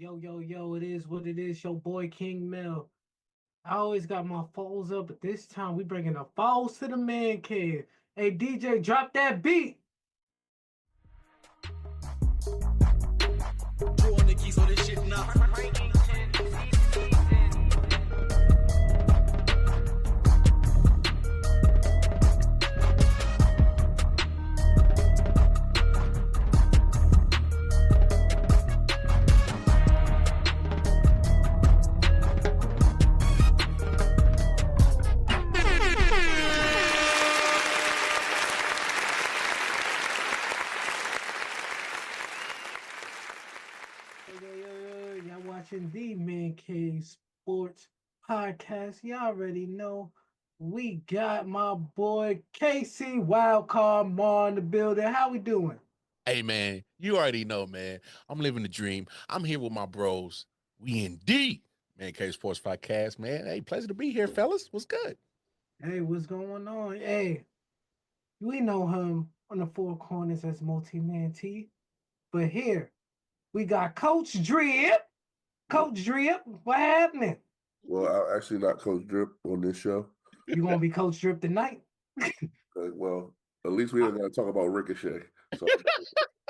Yo, it is what it is. Your boy King Mel. I always got my foes up, but this time we bringing the foes to the man cave. Hey, DJ, drop that beat. Drew on the keys on this shit now. Y'all watching the Man Cave Sports Podcast. Y'all already know we got my boy Casey Wildcard Ma in the building. How we doing? Hey man, you already know, man. I'm living the dream. I'm here with my bros. We indeed, Man Cave Sports Podcast, man. Hey, pleasure to be here, fellas. What's good? Hey, what's going on? Hey, we know him on the four corners as Multi-Man T, but here we got Coach Drip. Coach Drip, what happening? Well, I'm actually not Coach Drip on this show. You gonna be Coach Drip tonight? Well, at least we don't got to talk about Ricochet. So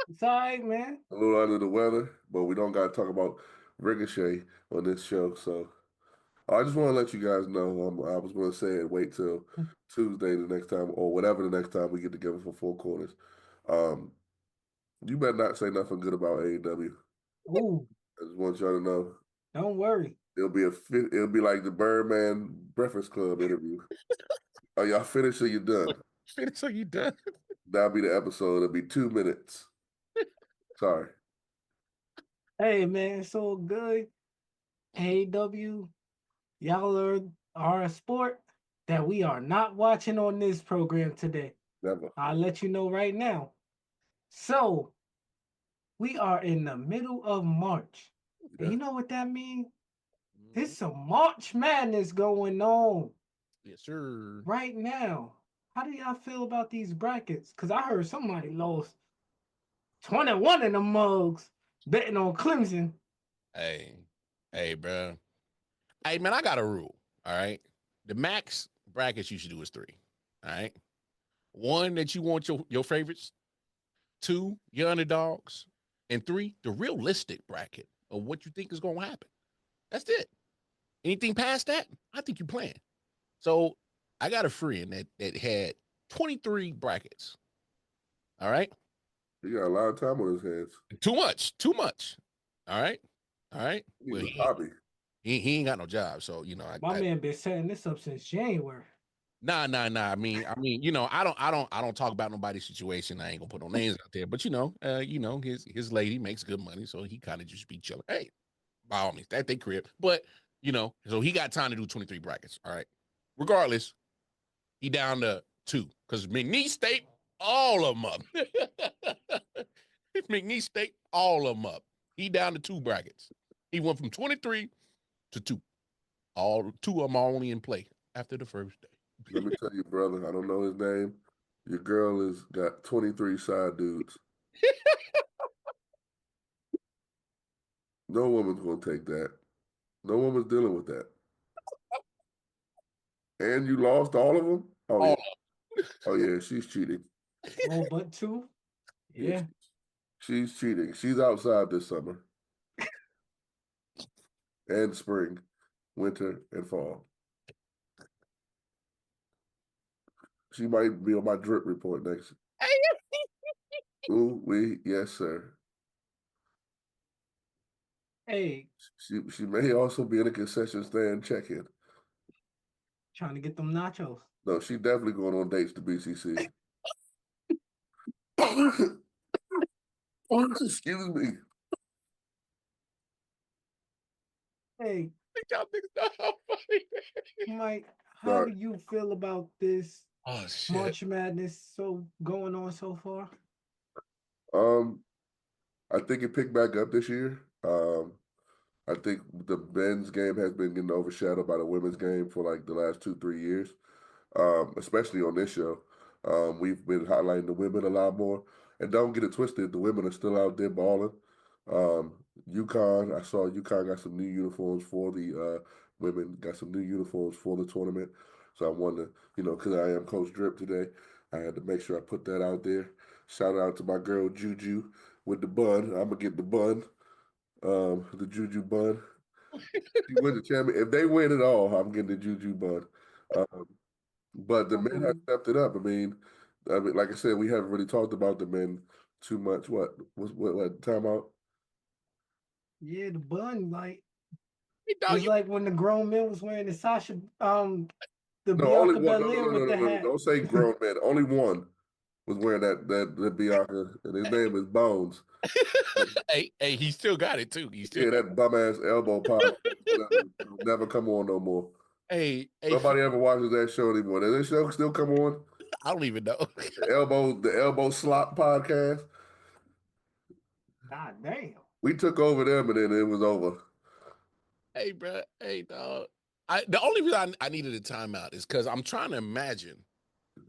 It's all right, man. a little under the weather, but we don't got to talk about Ricochet on this show. So I just want to let you guys know. I was going to say it. Wait till Tuesday the next time, or whatever the next time we get together for Four Corners. You better not say nothing good about AEW. Ooh, I just want y'all to know. don't worry. It'll be like the Birdman Breakfast Club interview. Are y'all finished or you done? So you done? That'll be the episode. It'll be 2 minutes. Sorry. Hey, man, it's all good. AEW, y'all are a sport that we are not watching on this program today. Never. I'll let you know right now. So, we are in the middle of March. And you know what that means? There's some March Madness going on Yes, sir. right now. How do y'all feel about these brackets? Because I heard somebody lost 21 of the mugs betting on Clemson. Hey, bro. Hey, man, I got a rule. All right. The max brackets you should do is 3. All right. 1, that you want your favorites. 2, your underdogs. And 3, the realistic bracket of what you think is going to happen. That's it. Anything past that, I think you're playing. So I got a friend that had 23 brackets. All right. He got a lot of time on his hands. Too much. All right. Well, He's a hobby. he ain't got no job. So, My man been setting this up since January. Nah. I mean, I don't talk about nobody's situation. I ain't gonna put no names out there, but his lady makes good money, so he kind of just be chilling. Hey, by all means, that they crib. But so he got time to do 23 brackets. All right. Regardless, he down to 2 because McNeese State all of them up. McNeese State all of them up. He down to 2 brackets. He went from 23 to 2. All 2 of them are only in play after the first day. Let me tell you, brother, I don't know his name. Your girl has got 23 side dudes. No woman's going to take that. No woman's dealing with that. And you lost all of them? Oh, yeah, she's cheating. Oh, but 2? Yeah. She's cheating. She's outside this summer. And spring, winter, and fall. She might be on my drip report next. Ooh, yes, sir. Hey, She may also be in a concession stand check-in. trying to get them nachos. No, she definitely going on dates to BCC. Excuse me. Hey, Y'all niggas know how funny. Mike, how do you feel about this Oh shit. March Madness going on so far? I think it picked back up this year. I think the men's game has been getting overshadowed by the women's game for like the last 2-3 years, especially on this show. We've been highlighting the women a lot more. And don't get it twisted, the women are still out there balling. UConn, I saw UConn got some new uniforms for the women, got some new uniforms for the tournament. So I wanted to, because I am Coach Drip today, I had to make sure I put that out there. Shout out to my girl Juju with the bun. I'm gonna get the bun, the Juju bun. She win the champion. If they win it all, I'm getting the Juju bun. Um, but the men have stepped it up. I mean, like I said, we haven't really talked about the men too much. What timeout? Yeah, the bun, like Hey, dog, it's like when the grown men was wearing the Sasha, the No, only Bianca one. No, Belair no, no, no, with no, the no. hat. Don't say grown man. Only one was wearing that Bianca, and his name is Bones. hey, he still got it too. He still Yeah, got that bum ass elbow podcast. It'll never come on no more. hey, Nobody ever watches that show anymore. Does that show still come on? I don't even know. The elbow slop podcast. God damn. We took over them, and then it was over. Hey, bro. Hey, dog. The only reason I needed a timeout is because I'm trying to imagine.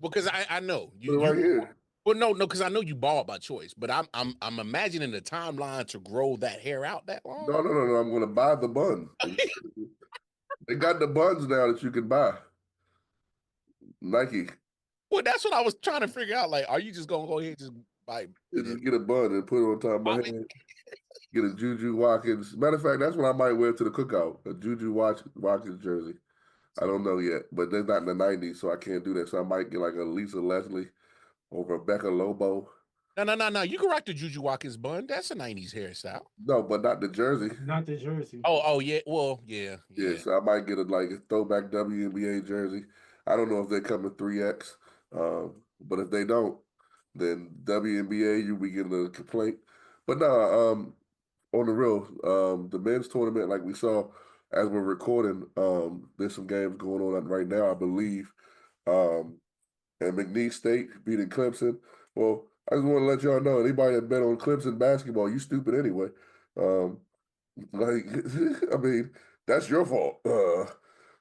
Because I know Put it right here. well, no, because I know you bald by choice, but I'm imagining the timeline to grow that hair out that long. No, no, no, no. I'm going to buy the bun. They got the buns now that you can buy. Nike. Well, that's what I was trying to figure out. Like, are you just gonna go ahead and just buy You just get a bun and put it on top of my Bobby? head. Get a Juju Watkins. Matter of fact, that's what I might wear to the cookout. A Juju Watkins jersey. I don't know yet, but they're not in the '90s, so I can't do that. So I might get like a Lisa Leslie or Rebecca Lobo. No. You can rock the Juju Watkins bun. That's a '90s hairstyle. No, but not the jersey. Not the jersey. Oh yeah. Well, yeah. Yeah, so I might get a throwback WNBA jersey. I don't know if they come in 3X, but if they don't, then WNBA you'll be getting a complaint. But no, on the real, the men's tournament, like we saw as we're recording, there's some games going on right now, I believe. Um, and McNeese State beating Clemson. Well, I just want to let y'all know, anybody that bet on Clemson basketball, you stupid anyway. Um, like, I mean, that's your fault.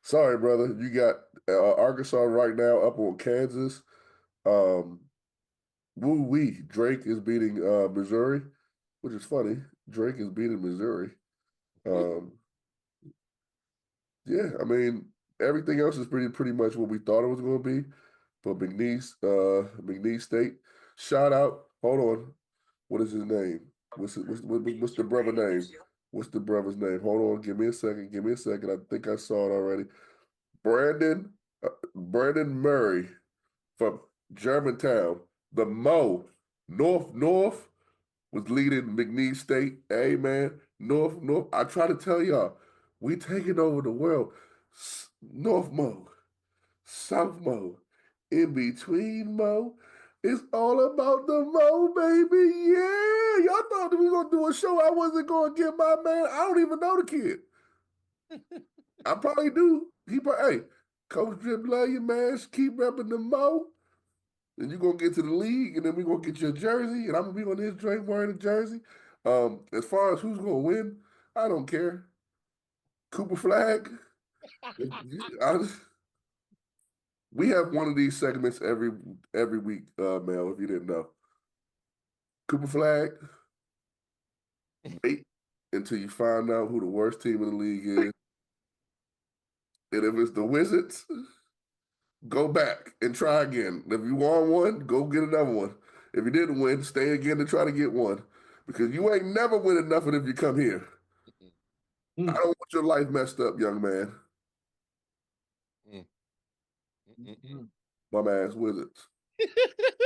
Sorry, brother. You got Arkansas right now up on Kansas. Um, woo wee. Drake is beating Missouri, which is funny. Drake is beating Missouri. Um, yeah, I mean, everything else is pretty much what we thought it was going to be. But McNeese State. Shout out. Hold on. What is his name? What's the brother name? What's the brother's name? Hold on. Give me a second. Give me a second. I think I saw it already. Brandon Murray from Germantown. The Mo. North was leading McNeese State. Hey, man. North. I try to tell y'all, we taking over the world. North Mo. South Mo. In between Mo. It's all about the Mo, baby. Yeah. Y'all thought that we were going to do a show. I wasn't going to get my man. I don't even know the kid. I probably do. Hey, Coach Drip, love you, man. Just keep repping the Mo. Then you're going to get to the league, and then we're going to get you a jersey, and I'm going to be on his drink wearing a jersey. As far as who's going to win, I don't care. Cooper Flag. We have one of these segments every week, Mel, if you didn't know. Cooper Flag, wait until you find out who the worst team in the league is. And if it's the Wizards, go back and try again. If you won one, go get another one. If you didn't win, stay again to try to get one. Because you ain't never winning nothing if you come here. I don't want your life messed up, young man. Bum ass Wizards.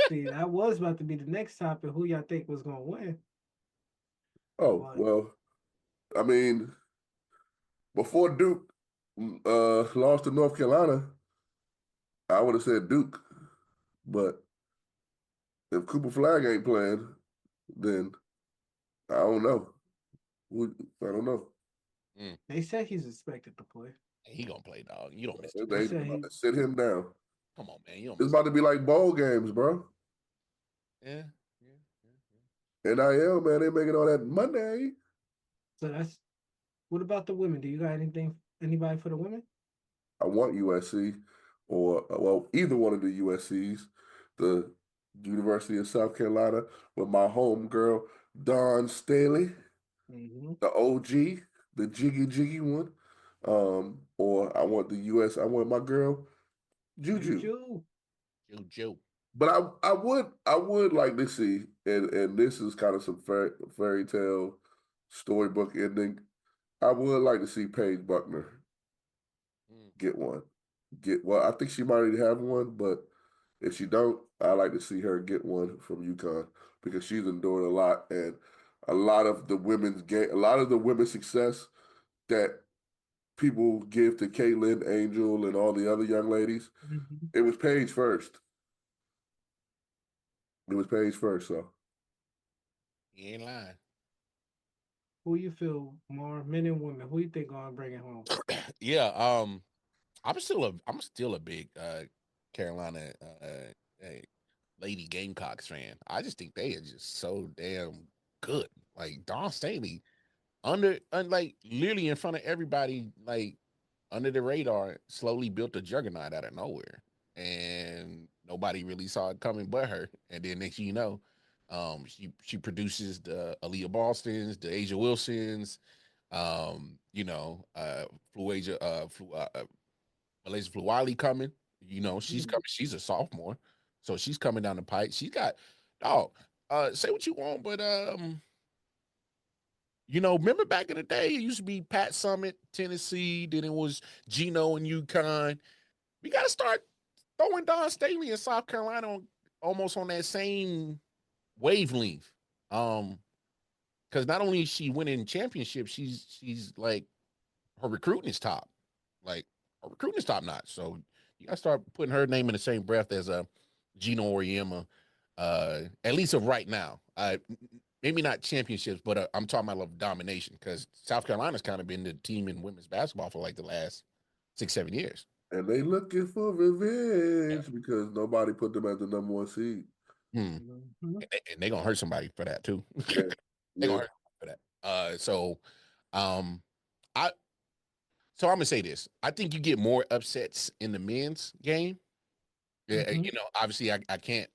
See, that was about to be the next topic. Who y'all think was gonna win? Oh, well, I mean, before Duke lost to North Carolina, I would have said Duke. But if Cooper Flag ain't playing, then I don't know. I don't know. They said he's expected to play. He gonna play, dog. You don't miss. They about to sit him down. Come on, man. You don't It's about to be like bowl games, bro. Yeah. NIL, man, they making all that money. So that's. What about the women? Do you got anybody for the women? I want USC or either one of the USCs, the University of South Carolina with my home girl Dawn Staley. the OG, the jiggy one. Or I want the US. I want my girl Juju. Juju. But I would like to see, and this is kind of some fairy tale storybook ending. I would like to see Paige Buckner get one. I think she might already have one, but if she don't, I like to see her get one from UConn because she's endured a lot, and a lot of the women's game, a lot of the women's success that people give to Caitlin, Angel, and all the other young ladies, it was Paige first. It was Paige first, so. You ain't lying. Who you feel more, men and women? Who you think gonna bring it home? Yeah, I'm still a big Carolina Lady Gamecocks fan. I just think they are just so damn good. Like Don Staley, like literally in front of everybody, like under the radar, slowly built a juggernaut out of nowhere, and nobody really saw it coming but her. And then next thing you know, she produces the Aaliyah Bostons, the Asia Wilsons, Fluasia, Malaysia Fluwali coming. She's coming. She's a sophomore, so she's coming down the pipe. She's got, oh, say what you want, but remember back in the day, it used to be Pat Summit, Tennessee. Then it was Gino and UConn. We got to start throwing Don Staley in South Carolina almost on that same wavelength. Because not only is she winning championships, she's like her recruiting is top. Like her recruiting is top notch. So you got to start putting her name in the same breath as a Gino Oriema, at least of right now. Maybe not championships, but I'm talking about domination because South Carolina's kind of been the team in women's basketball for like the last 6-7 years. And they looking for revenge because nobody put them as the number one seed. Hmm. And they're gonna hurt somebody for that too. Yeah. They're gonna hurt for that. I so I'm gonna say this. I think you get more upsets in the men's game. Yeah, obviously I can't,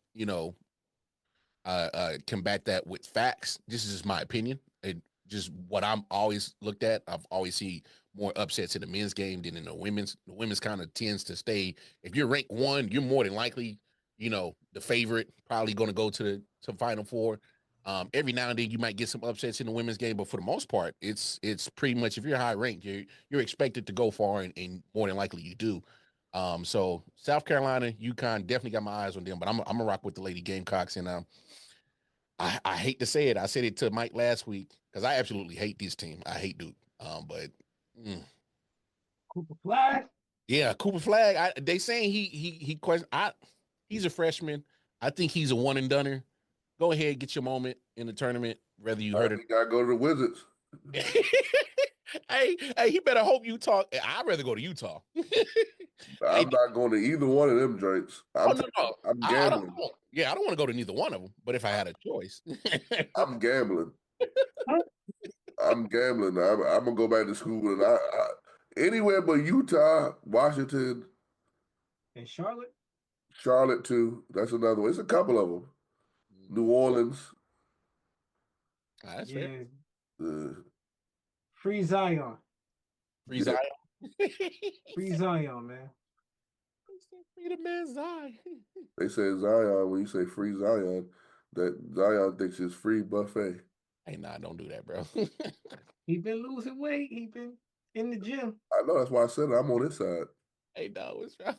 combat that with facts. This is just my opinion. And just what I'm always looked at. I've always seen more upsets in the men's game than in the women's. The women's kind of tends to stay. If you're ranked one, you're more than likely, the favorite, probably going to go to Final Four. Every now and then you might get some upsets in the women's game, but for the most part, it's pretty much if you're high ranked, you're expected to go far, and more than likely you do. So South Carolina, UConn, definitely got my eyes on them, but I'm gonna rock with the Lady Gamecocks, and I hate to say it. I said it to Mike last week because I absolutely hate this team. I hate Duke. But Cooper Flag. Yeah, Cooper Flag. They saying he question. He's a freshman. I think he's a one and doneer. Go ahead, get your moment in the tournament. Whether you heard it, gotta go to the Wizards. hey, he better hope Utah. I'd rather go to Utah. I'm not going to either one of them joints. I'm gambling. I don't want to go to neither one of them. But if I had a choice, I'm gambling. I'm gambling. I'm gonna go back to school, and I anywhere but Utah, Washington, and Charlotte. Charlotte too. That's another one. It's a couple of them. New Orleans. That's fair. Free Zion. Free Zion. Free Zion, man. Free the man Zion. They say Zion when you say free Zion, that Zion thinks it's free buffet. Hey, nah, don't do that, bro. He been losing weight. He been in the gym. I know. That's why I said it. I'm on this side. Hey, dog, what's wrong?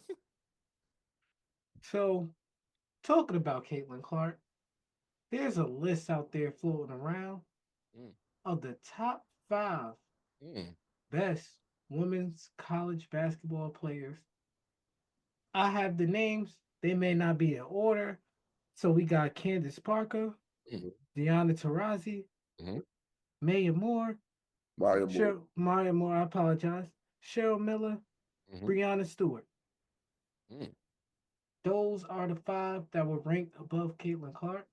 So, talking about Caitlin Clark, there's a list out there floating around of the top 5 best women's college basketball players. I have the names. They may not be in order. So we got Candace Parker, Deanna Taurasi, Maya Moore, Maya Moore, I apologize, Cheryl Miller, Breonna Stewart. Those are the 5 that were ranked above Caitlin Clark.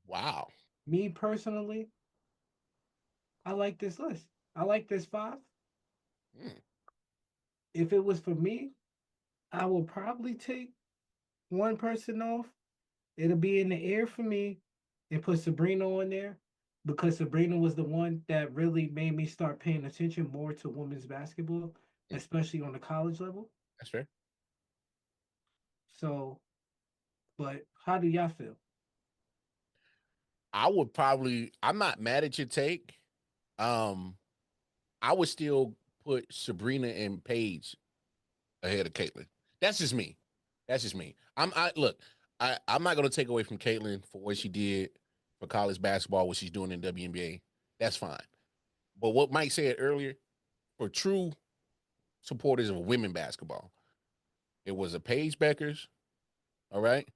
Wow. Me personally, I like this list. I like this 5. If it was for me, I would probably take one person off. It'll be in the air for me and put Sabrina on there because Sabrina was the one that really made me start paying attention more to women's basketball, especially on the college level. That's fair. So, but how do y'all feel? I would probably. I'm not mad at your take. Um, I would still put Sabrina and Paige ahead of Caitlin. That's just me. That's just me. I look. I'm not gonna take away from Caitlin for what she did for college basketball, what she's doing in WNBA. That's fine. But what Mike said earlier, for true supporters of women basketball, it was a Paige Beckers. All right.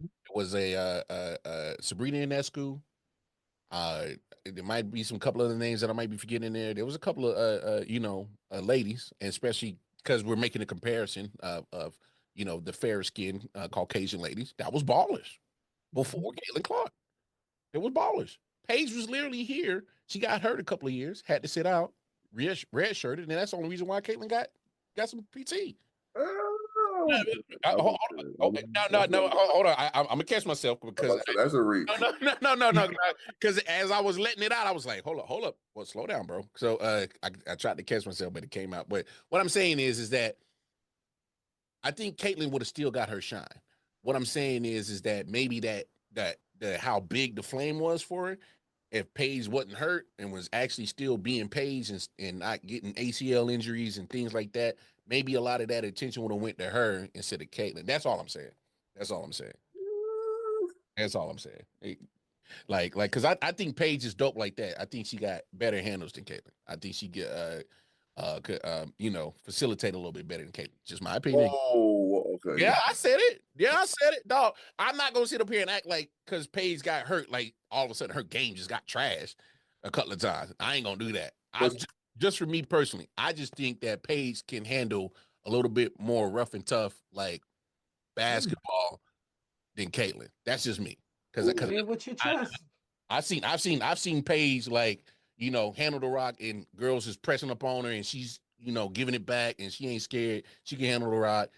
It was a Sabrina Ionescu. Uh, there might be some couple other names that I might be forgetting there. There was a couple of ladies, and especially because we're making a comparison of the fair skinned Caucasian ladies. That was ballers before Caitlin Clark. It was ballers. Paige was literally here. She got hurt a couple of years, had to sit out, red shirted, and that's the only reason why Caitlin got some PT. Oh, No. Hold on. I'm gonna catch myself because that's a reach. no. Because as I was letting it out, I was like, hold up. Well, slow down, bro. So I tried to catch myself, but it came out. But what I'm saying is that I think Caitlyn would have still got her shine. What I'm saying is that maybe that how big the flame was for her, if Paige wasn't hurt and was actually still being Paige and not getting ACL injuries and things like that, maybe a lot of that attention would have went to her instead of Caitlyn. That's all I'm saying. That's all I'm saying. That's all I'm saying. Because I think Paige is dope like that. I think she got better handles than Caitlyn. I think she could facilitate a little bit better than Caitlyn. Just my opinion. Oh, okay. Yeah, I said it. Yeah, I said it, dog. I'm not gonna sit up here and act like because Paige got hurt, like all of a sudden her game just got trashed a couple of times. I ain't gonna do that. Just for me personally, I just think that Paige can handle a little bit more rough and tough like basketball than Caitlyn. That's just me. Because Say it with your chest. I've seen Paige handle the rock and girls is pressing up on her and she's giving it back and she ain't scared. She can handle the rock.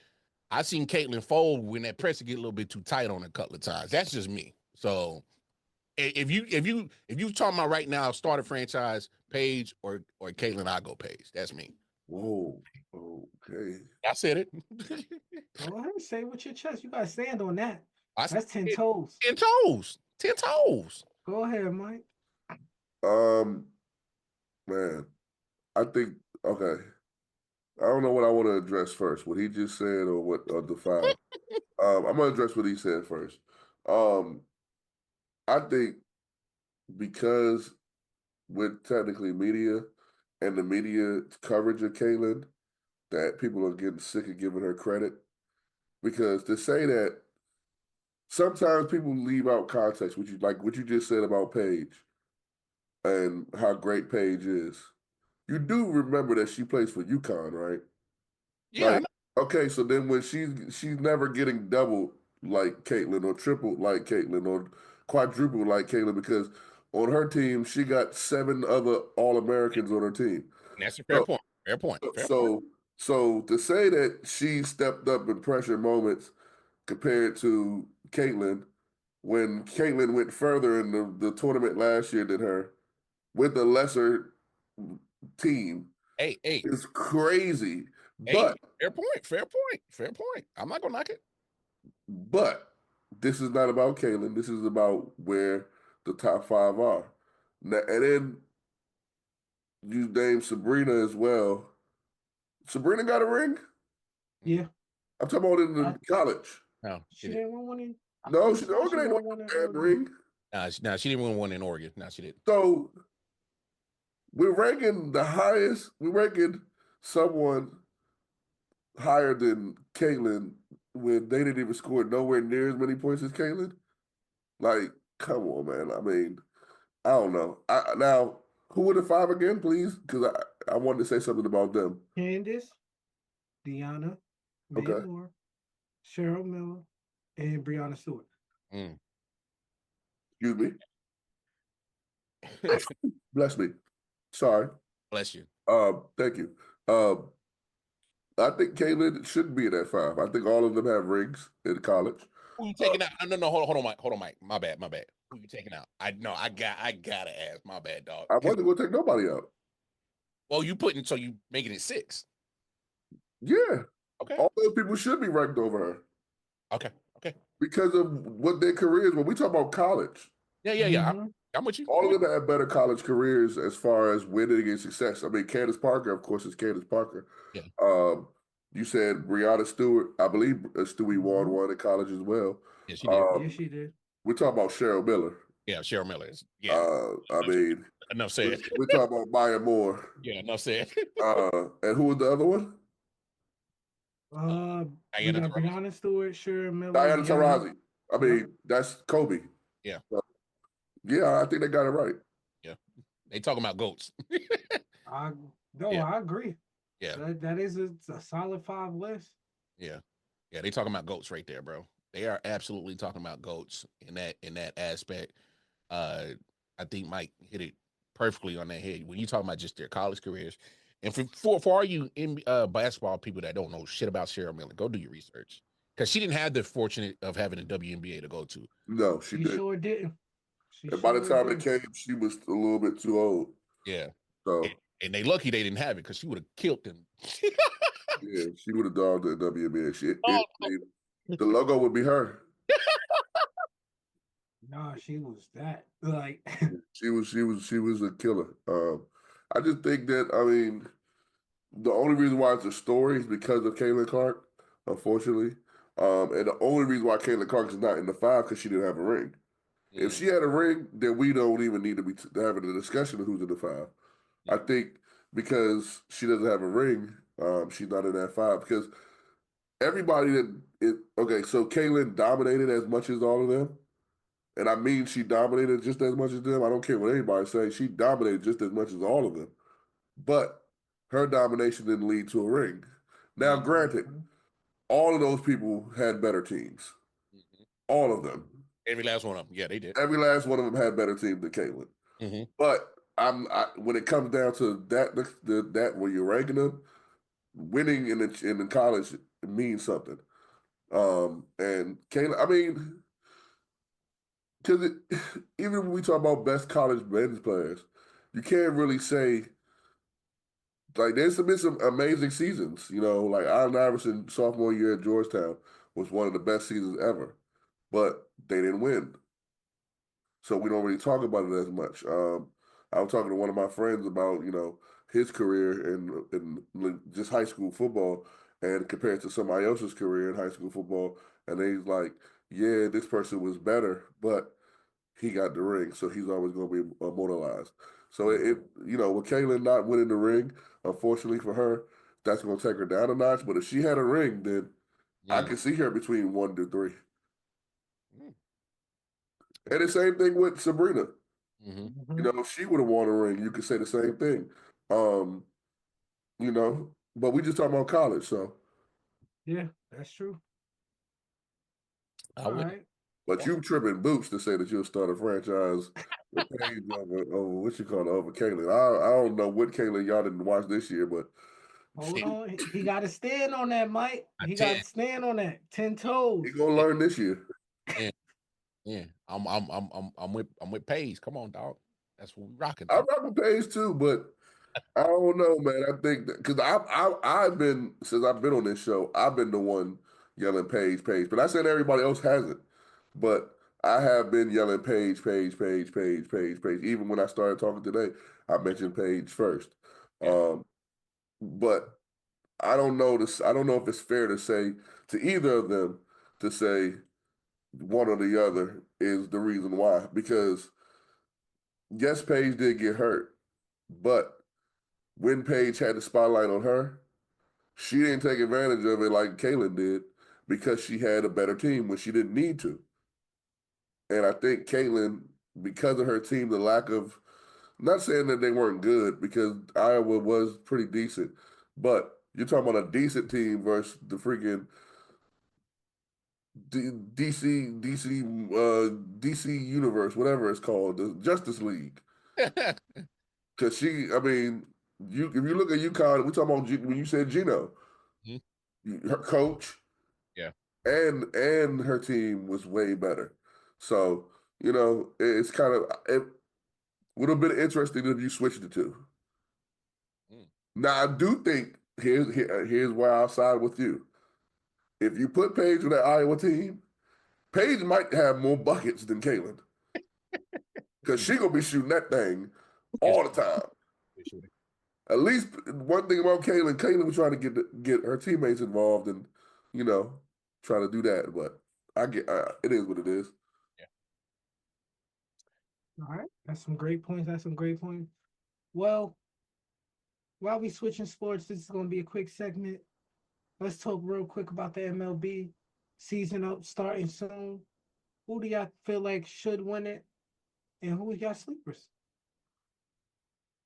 I seen Caitlyn fold when that pressure get a little bit too tight on her a couple of times. That's just me. So if you talking about right now, start a franchise, Paige or Caitlyn, I go Paige. That's me. Whoa. Okay. I said it. Go ahead, say it with your chest. You gotta stand on that. I That's 10 it. toes. 10 toes. 10 toes. Go ahead, Mike. Man, I think okay. I don't know what I want to address first, what he just said or what the five. I'm gonna address what he said first. I think because with technically media and the media coverage of Caitlyn, that people are getting sick of giving her credit. Because to say that sometimes people leave out context, which what you just said about Paige and how great Paige is. You do remember that she plays for UConn, right? Yeah. Like, okay, so then when she's never getting double like Caitlyn or triple like Caitlyn or quadruple like Caitlyn because on her team she got 7 other All-Americans on her team. That's a fair point. Fair point. So to say that she stepped up in pressure moments compared to Caitlyn, when Caitlyn went further in the tournament last year than her with a lesser team, Hey. is crazy. Hey, But fair point. I'm not gonna knock it. But this is not about Caitlyn. This is about where the top 5 are. Now, and then you name Sabrina as well. Sabrina got a ring? Yeah. I'm talking about in the college. No, She didn't win one in. No, she Oregon ain't no one in damn Oregon. ring. No, she didn't win one in Oregon. No, she didn't. So we're ranking the highest. We're ranking someone higher than Caitlyn when they didn't even score nowhere near as many points as Caitlyn. Like, come on, man. I mean, I don't know. Now, who were the 5 again, please? Because I wanted to say something about them. Candace, Deanna, May Okay. Moore, Cheryl Miller, and Brianna Stewart. Excuse me. Bless me. Sorry. Bless you. Thank you. I think Caitlyn shouldn't be in that 5. I think all of them have rings in college. Who you taking out? No, hold on, Mike. My bad. Who you taking out? I gotta ask. My bad, dog. I wasn't going to take nobody out. Well, you making it 6. Yeah. Okay. All those people should be ranked over her Okay. because of what their careers. When we talk about college, Yeah. Mhm. I'm with you. all of them have better college careers as far as winning and success. I mean, Candace Parker, of course, is Candace Parker. Yeah. You said Brianna Stewart. I believe Stewie won Mhm. one in college as well. Yeah, she did. Yeah, she did. We're talking about Cheryl Miller. Yeah, Cheryl Miller is. Yeah. I mean, Enough said. we're talking about Maya Moore. Yeah, enough said. And who was the other one? We Diana got Taurasi. Brianna Stewart, Sherry Miller, Diana Yana. Taurasi. I mean, Yep. that's Kobe. Yeah. So, yeah, I think they got it right. Yeah. They talking about goats. I Yeah. I agree. Yeah. That is a solid 5 list. Yeah. Yeah, they talking about goats right there, bro. They are absolutely talking about goats in that aspect. I think Mike hit it perfectly on that head when you talking about just their college careers. And for all you in basketball people that don't know shit about Cheryl Miller, go do your research because she didn't have the fortunate of having a WNBA to go to. No, she She did. sure didn't. She And by the sure time it did. came, she was a little bit too old. Yeah, So and they lucky they didn't have it because she would have killed them. yeah, she would have dogged the WNBA. Oh, The logo would be her. Nah, she was that. Like, She was a killer. I just think that the only reason why it's a story is because of Caitlin Clark, unfortunately. And the only reason why Caitlin Clark is not in the 5 because she didn't have a ring. If she had a ring, then we don't even need to be having a discussion of who's in the 5. I think because she doesn't have a ring, she's not in that 5 because everybody okay, so Caitlin dominated as much as all of them. And I mean she dominated just as much as them. I don't care what anybody says. She dominated just as much as all of them. But her domination didn't lead to a ring. Now, granted, all of those people had better teams. All of them. Every last one of them. Yeah, they did. Every last one of them had better teams than Caitlin. Mm-hmm. But when it comes down to that when you're ranking them, winning in the college means something. And Caitlin, I mean, because even when we talk about best college men's players, you can't really say like there's been some amazing seasons. You know, like Allen Iverson sophomore year at Georgetown was one of the best seasons ever, but they didn't win, so we don't really talk about it as much. I was talking to one of my friends about his career in just high school football and compared to somebody else's career in high school football, and he's like, yeah, this person was better, but he got the ring, so he's always going to be immortalized. So with Kaylin not winning the ring, unfortunately for her, that's going to take her down a notch. But if she had a ring, then I could see her between 1 to 3. And the same thing with Sabrina. Mm-hmm. If she would have won a ring, you could say the same thing. But we just talking about college, so. yeah, that's true. I All would. right. But you tripping boots to say that you'll start a franchise with Paige over what you call it, over Kaylin. I don't know what Kaylin y'all didn't watch this year, but Hold on. He got to stand on that, Mike. He got to stand on that. 10 toes. he's gonna learn this year. Yeah. I'm with Paige. Come on, dog. That's what we rocking. I rock with Paige too, but I don't know, man. I think because I've been since I've been on this show, I've been the one yelling Paige, Paige. But I said everybody else hasn't. But I have been yelling Paige, Paige, Paige, Paige, Paige, Paige. Even when I started talking today, I mentioned Paige first. But I don't know this. I don't know if it's fair to say to either of them to say one or the other is the reason why. Because yes, Paige did get hurt, but when Paige had the spotlight on her, she didn't take advantage of it like Kaylin did because she had a better team when she didn't need to. And I think Caitlin, because of her team, the lack of, not saying that they weren't good because Iowa was pretty decent, but you're talking about a decent team versus the freaking DC Universe, whatever it's called, the Justice League. Because I mean, if you look at UConn, we talking about when you said Gino, her coach, Yeah, and her team was way better. So, it's kind of it would have been interesting if you switched the two. Mm. Now, I do think here's where I'll side with you. If you put Paige on that Iowa team, Paige might have more buckets than Kaylin because she gonna be shooting that thing Yes, all the time. yes, sure. At least one thing about Kaylin was trying to get her teammates involved and try to do that. But it is what it is. All right, that's some great points. That's some great points. Well, while we switching sports, this is going to be a quick segment. Let's talk real quick about the MLB season up starting soon. Who do y'all feel like should win it, and who y'all sleepers?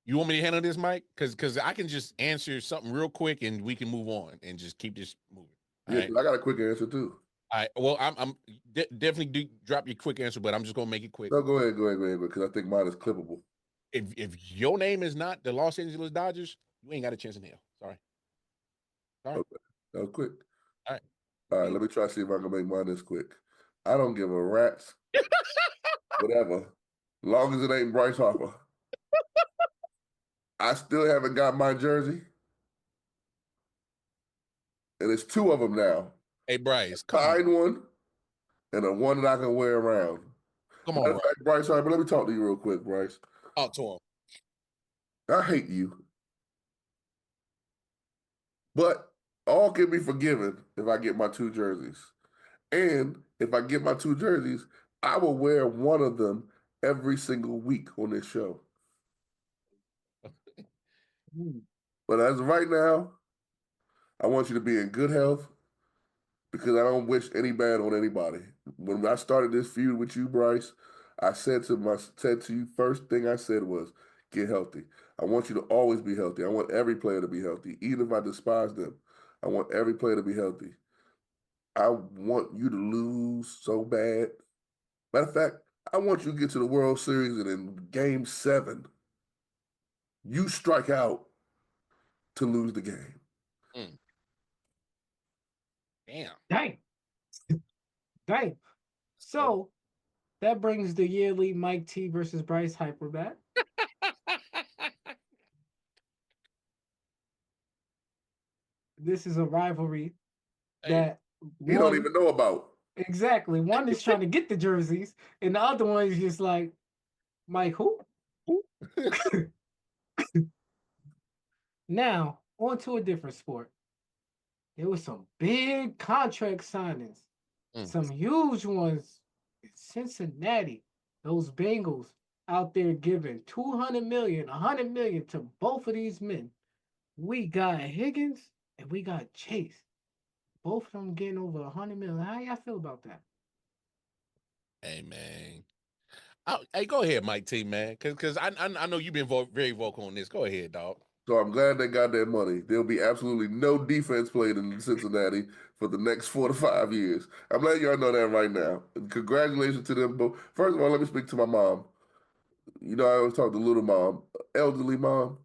You want me to handle this, Mike? Because I can just answer something real quick and we can move on and just keep this moving. All Yeah, right. 'cause I got a quick answer too. All right. Well, I'm definitely do drop your quick answer, but I'm just gonna make it quick. No, go ahead, because I think mine is clippable. If your name is not the Los Angeles Dodgers, you ain't got a chance in hell. Sorry. Okay, that was quick. All right. All right, let me try to see if I can make mine this quick. I don't give a rat's whatever, long as it ain't Bryce Harper. I still haven't got my jersey, and it's two of them now. Hey, Bryce, come on. Signed one and a one that I can wear around. Come Matter on, of Bryce. fact, Bryce Harper, let me talk to you real quick, Bryce. Talk to him. I hate you, but all can be forgiven if I get my two jerseys. And if I get my two jerseys, I will wear one of them every single week on this show. But as of right now, I want you to be in good health because I don't wish any bad on anybody. When I started this feud with you, Bryce, I said to you, first thing I said was get healthy. I want you to always be healthy. I want every player to be healthy, even if I despise them. I want every player to be healthy. I want you to lose so bad. Matter of fact, I want you to get to the World Series and in Game 7, you strike out to lose the game. Mm. Damn. Dang. Dang. So that brings the yearly Mike T versus Bryce Hyper back. This is a rivalry Hey, that He don't one even know about. exactly one is trying to get the jerseys, and the other one is just like, Mike, who? Now, on to a different sport. There was some big contract signings, some huge ones in Cincinnati. Those Bengals out there giving 200 million, 100 million to both of these men. We got Higgins and we got Chase. Both of them getting over 100 million. How y'all feel about that? Hey, man. Hey, go ahead, Mike T, man. Because I know you've been very vocal on this. Go ahead, dog. So I'm glad they got their money. There'll be absolutely no defense played in Cincinnati for the next 4 to 5 years. I'm letting y'all know that right now. And congratulations to them both. First of all, let me speak to my mom. I always talk to little mom, elderly mom.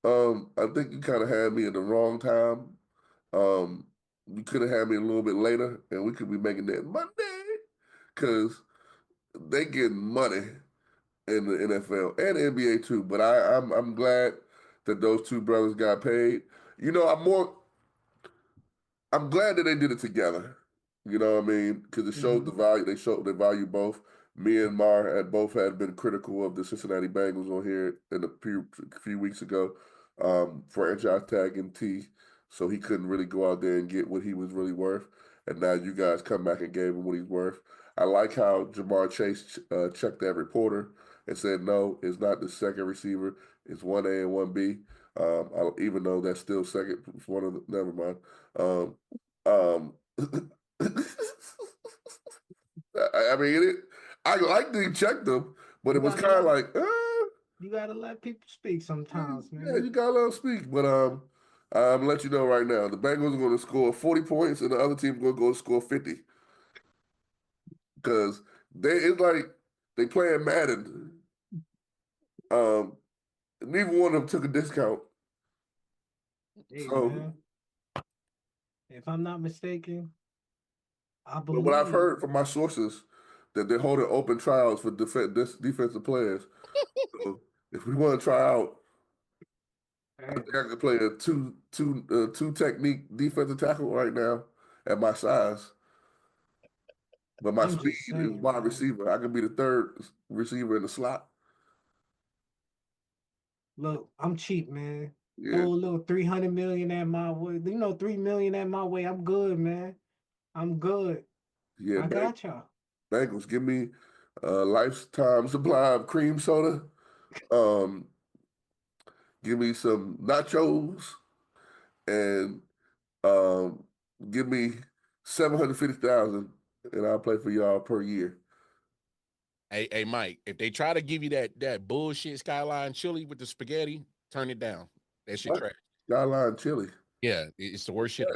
I think you kind of had me at the wrong time. You could have had me a little bit later, and we could be making that money because they getting money in the NFL and the NBA too. But I'm glad that those two brothers got paid. I'm glad that they did it together. You know what I mean? Because it showed the value. They showed the value both. Me and Mar had been critical of the Cincinnati Bengals on here in a few weeks ago, franchise tagging T, so he couldn't really go out there and get what he was really worth. And now you guys come back and gave him what he's worth. I like how Jamar Chase checked that reporter and said, no, it's not the second receiver. It's 1A and 1B. Even though that's still second, it's one of the, never mind. Um, I mean, I like that he checked them, but it was kind of like, you gotta let people speak sometimes, yeah, man. you gotta let them speak. But I'm let you know right now, the Bengals are going to score 40 points, and the other team's going to go score 50 because it's like they playing Madden. Neither one of them took a discount. Hey, So man. If I'm not mistaken, I But what I've believe. heard from my sources that they're holding open trials for defensive players. So if we want to try out, I Hey, think I could play a two technique defensive tackle right now at my size. But my I'm speed just is saying, wide man. receiver. I could be the third receiver in the slot. Look, I'm cheap, man. Yeah, Throw a little 300 million at my way. 3 million at my way. I'm good, man. I'm good. yeah. I got y'all. Bengals, give me a lifetime supply of cream soda. Um, give me some nachos and um, give me 750,000, and I'll play for y'all per year. Hey, Mike, if they try to give you that bullshit skyline chili with the spaghetti, turn it down. That shit What? trash. Skyline chili. Yeah, it's the worst shit.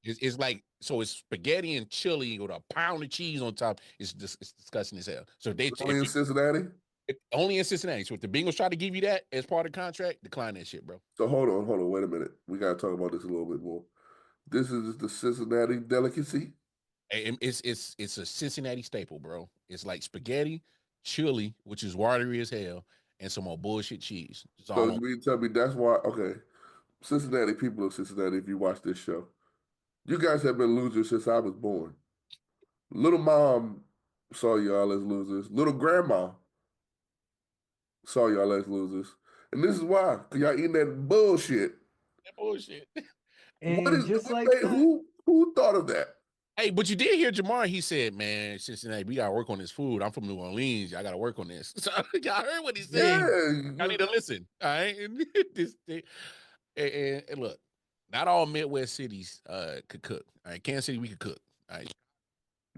It's like so it's spaghetti and chili with a pound of cheese on top. It's disgusting as hell. So Only in Cincinnati. only in Cincinnati. So if the Bengals try to give you that as part of the contract, decline that shit, bro. So hold on, wait a minute. We gotta talk about this a little bit more. This is the Cincinnati delicacy. And it's a Cincinnati staple, bro. It's like spaghetti, chili, which is watery as hell, and some more bullshit cheese. It's So all on. you mean to tell me that's why? Okay, Cincinnati people of Cincinnati, if you watch this show, you guys have been losers since I was born. Little mom saw y'all as losers. Little grandma saw y'all as losers. And this is why, because y'all eating that bullshit. That bullshit. And just What like that, who thought of that? Hey, but you did hear Jamar. He said, "Man, Cincinnati, we gotta work on this food. I'm from New Orleans. I gotta work on this." So y'all heard what he said. I need Yeah. to listen. All right, this thing, and look, not all Midwest cities could cook. All right, Kansas City we could cook. All right,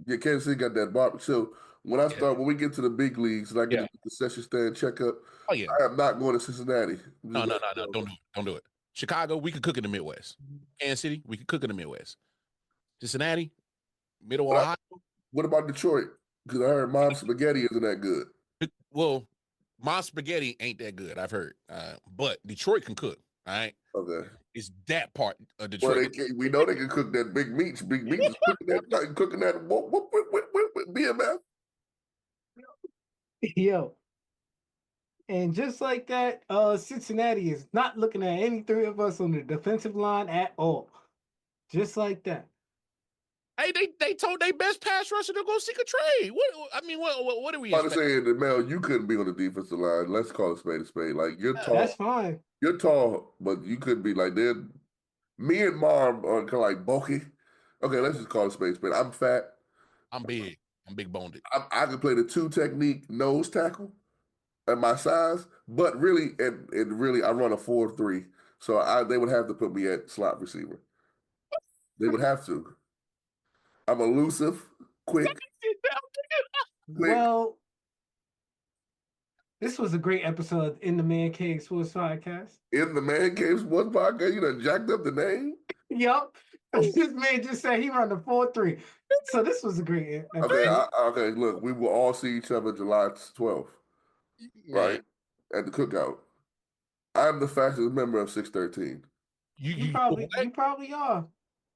Yeah, Kansas City got that barbecue. So yeah, when we get to the big leagues and I get yeah. to the concession stand checkup, Oh yeah. I am not going to Cincinnati. I'm No, just no, letting no, you no. know. Don't do it. Don't do it. Chicago, we could cook in the Midwest. Kansas City, we could cook in the Midwest. Cincinnati, Middle But Ohio. what about Detroit? Because I heard mom's spaghetti isn't that good. Well, my spaghetti ain't that good. I've heard, but Detroit can cook. All right, Okay. it's that part of Well, Detroit. we know they can cook that big meats. Big meats is cooking that with BMF. yo, and just like that, Cincinnati is not looking at any three of us on the defensive line at all. Just like that. Hey, they told their best pass rusher to go seek a trade. What I mean, what do we I'm expect? saying that Mel, you couldn't be on the defensive line. Let's call it spade a spade. Like That's fine. you're tall, but you couldn't be like they're me and mom are kind of like bulky. Okay, let's just call it spade a spade. I'm fat. I'm big. I'm big boned. I could play the two technique nose tackle at my size, but really, and really, I run a 4-3. So they would have to put me at slot receiver. They would have to. I'm elusive, quick, quick. Well, this was a great episode in the Man Cave Sports Podcast. In the man cave sports podcast, you done jacked up the name. Yup. This man just said he run the 4-3. So this was a great Okay, episode. okay. Look, we will all see each other July 12th, Man, right at the cookout. I'm the fastest member of 613. you You probably are.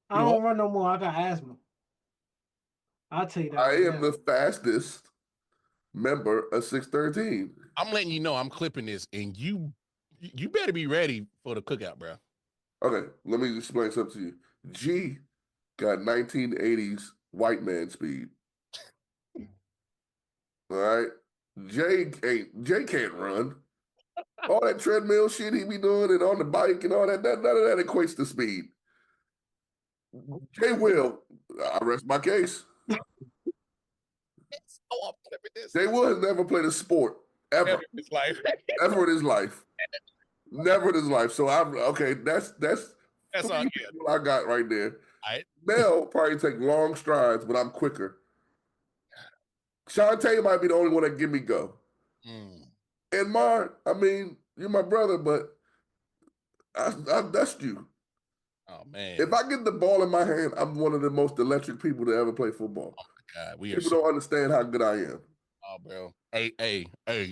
I you don't run no more. I got asthma. I'll tell you that I right am now. the fastest member of 613. I'm letting you know I'm clipping this, and you better be ready for the cookout, bro. Okay, let me explain something to you. G got 1980s white man speed. All right. Jay can't run. All that treadmill shit he be doing and on the bike and all that, none of that equates to speed. Jay will. I rest my case. Oh, I'm clipping this. Jay Will has never played a sport ever, Never in his life. ever in his life. Never in his life. So I'm okay. That's That's all three good. people I got right there. All right. Mel probably take long strides, but I'm quicker. Shantae might be the only one that give me go. Mm. And Mar, I mean, you're my brother, but I dust you. Oh man. If I get the ball in my hand, I'm one of the most electric people to ever play football. Oh my God, we are People so. don't understand how good I am. Oh, bro. Hey,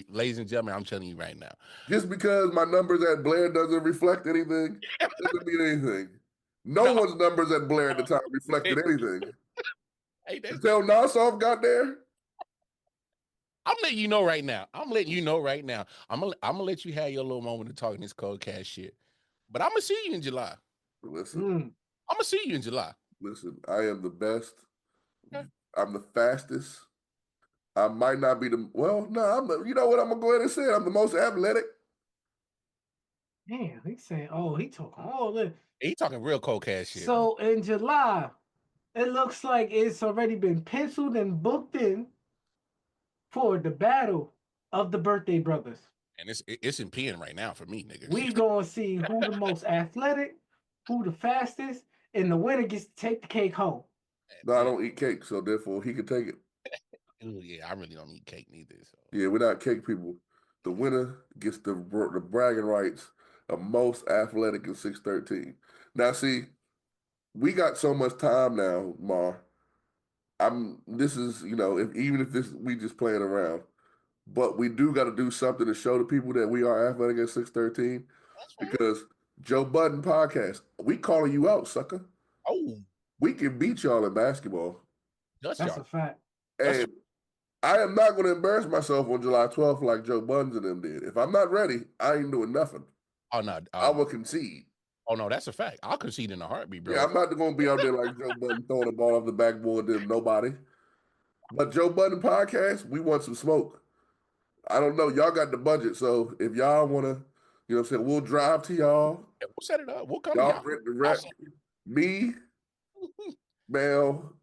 ladies and gentlemen, I'm telling you right now. Just because my numbers at Blair doesn't reflect anything, doesn't mean anything. No No. one's numbers at Blair at the time reflected anything. Hey, that's, Until Nassau got there. I'm letting you know right now. I'm gonna let you have your little moment of talking this cold cash shit. But I'm gonna see you in July. Listen, I'm gonna see you in July. listen. I am the best. Okay. I'm the fastest. I might not be the well. No, you know what? I'm gonna go ahead and say it. I'm the most athletic. Damn, he's saying, oh, he talking all this. He talking real cold cash shit. So in July, it looks like it's already been penciled and booked in for the battle of the birthday brothers. And it's in pen right now for me, nigga. We gonna see who the most athletic, who the fastest, and the winner gets to take the cake home. No, I don't eat cake, so therefore he can take it. Ooh, yeah, I really don't eat cake neither. So. Yeah, we're not cake people. The winner gets the bragging rights of most athletic in 613. Now, see, we got so much time now, Mar. This is, even if this we just playing around, but we do got to do something to show the people that we are athletic at 613 because Joe Budden podcast, we calling you out, sucker. Oh, We can beat y'all in basketball. That's a fact. And I am not going to embarrass myself on July 12th like Joe Buttons and them did. If I'm not ready, I ain't doing nothing. Oh no, I will concede. Oh no, that's a fact. I'll concede in a heartbeat, bro. Yeah, I'm not going to be out there like Joe Budden throwing the ball off the backboard to nobody. But Joe Budden podcast, we want some smoke. I don't know. Y'all got the budget, so if y'all want to, what I'm saying, we'll drive to y'all. Yeah, we'll set it up. We'll come. Y'all rent the rep. Me, Mel.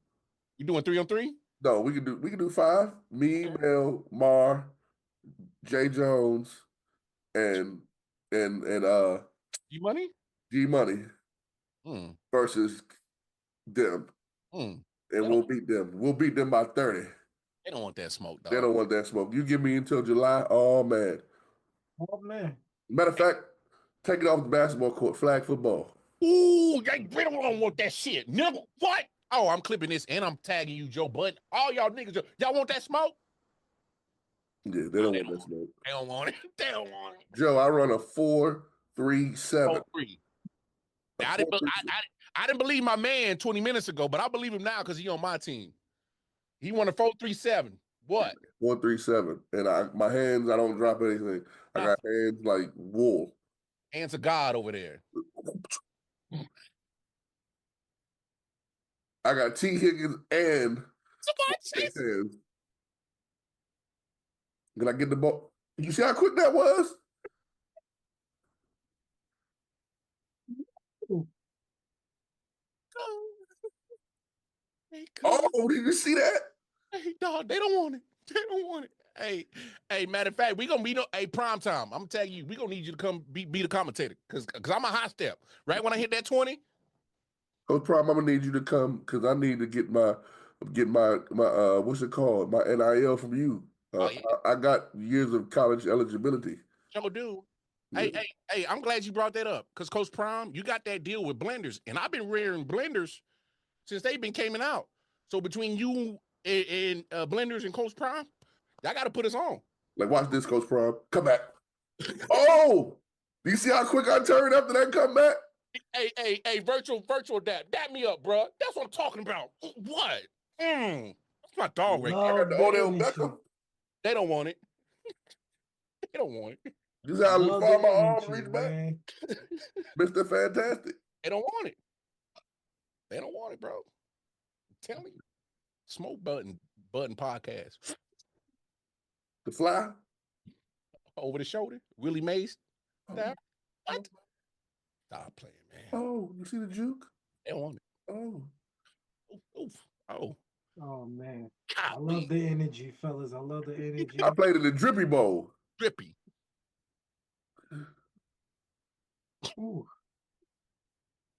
You doing 3-on-3? No, we can do 5. Me, Mel, Mar, Jae Jones, and G Money? G Money versus them. And we'll beat them. We'll beat them by 30. They don't want that smoke, dog. They don't want that smoke. You give me until July. Oh man. Oh man. Matter of fact, take it off the basketball court. Flag football. Ooh, they don't want that shit. Never. What? Oh, I'm clipping this and I'm tagging you, Joe Budden. All y'all niggas, y'all want that smoke? Yeah, they don't want that smoke. They don't want it. They don't want it. Joe, I run a 4.37. 4.3. I didn't believe my man 20 minutes ago, but I believe him now because he on my team. He won a 4.37. What? 4.37. And my hands, I don't drop anything. I got hands like wool. Hands of God over there. I got T. Higgins and hands. Can I get the ball? You see how quick that was? Oh, did you see that? Hey, dog, they don't want it. They don't want it. Hey, matter of fact, we gonna be prime time. I'm gonna tell you, we gonna need you to come be the commentator because I'm a high step. Right when I hit that 20. Coach Prime, I'm gonna need you to come because I need to get my what's it called? My NIL from you. I got years of college eligibility. Sure do. Yeah. Hey, I'm glad you brought that up because Coach Prime, you got that deal with blenders, and I've been rearing blenders since they've been coming out. So between you and blenders and Coach Prime, y'all got to put us on. Like, watch this, Coach Prime. Come back. Oh, do you see how quick I turned after that comeback? Hey, virtual dap me up, bro. That's what I'm talking about. What? That's my dog right there. I got the Odell Beckham. They don't want it. They don't want it. This is how I far my arm reach back. Mr. Fantastic. They don't want it. They don't want it, bro. Tell me. Smoke Button podcast. The fly? Over the shoulder. Willie Mays. Oh. What? Stop playing, man. Oh, you see the juke? They don't want it. Oh. Oh man. I love the energy, fellas. I love the energy. I played in the Drippy Bowl. Drippy. Ooh.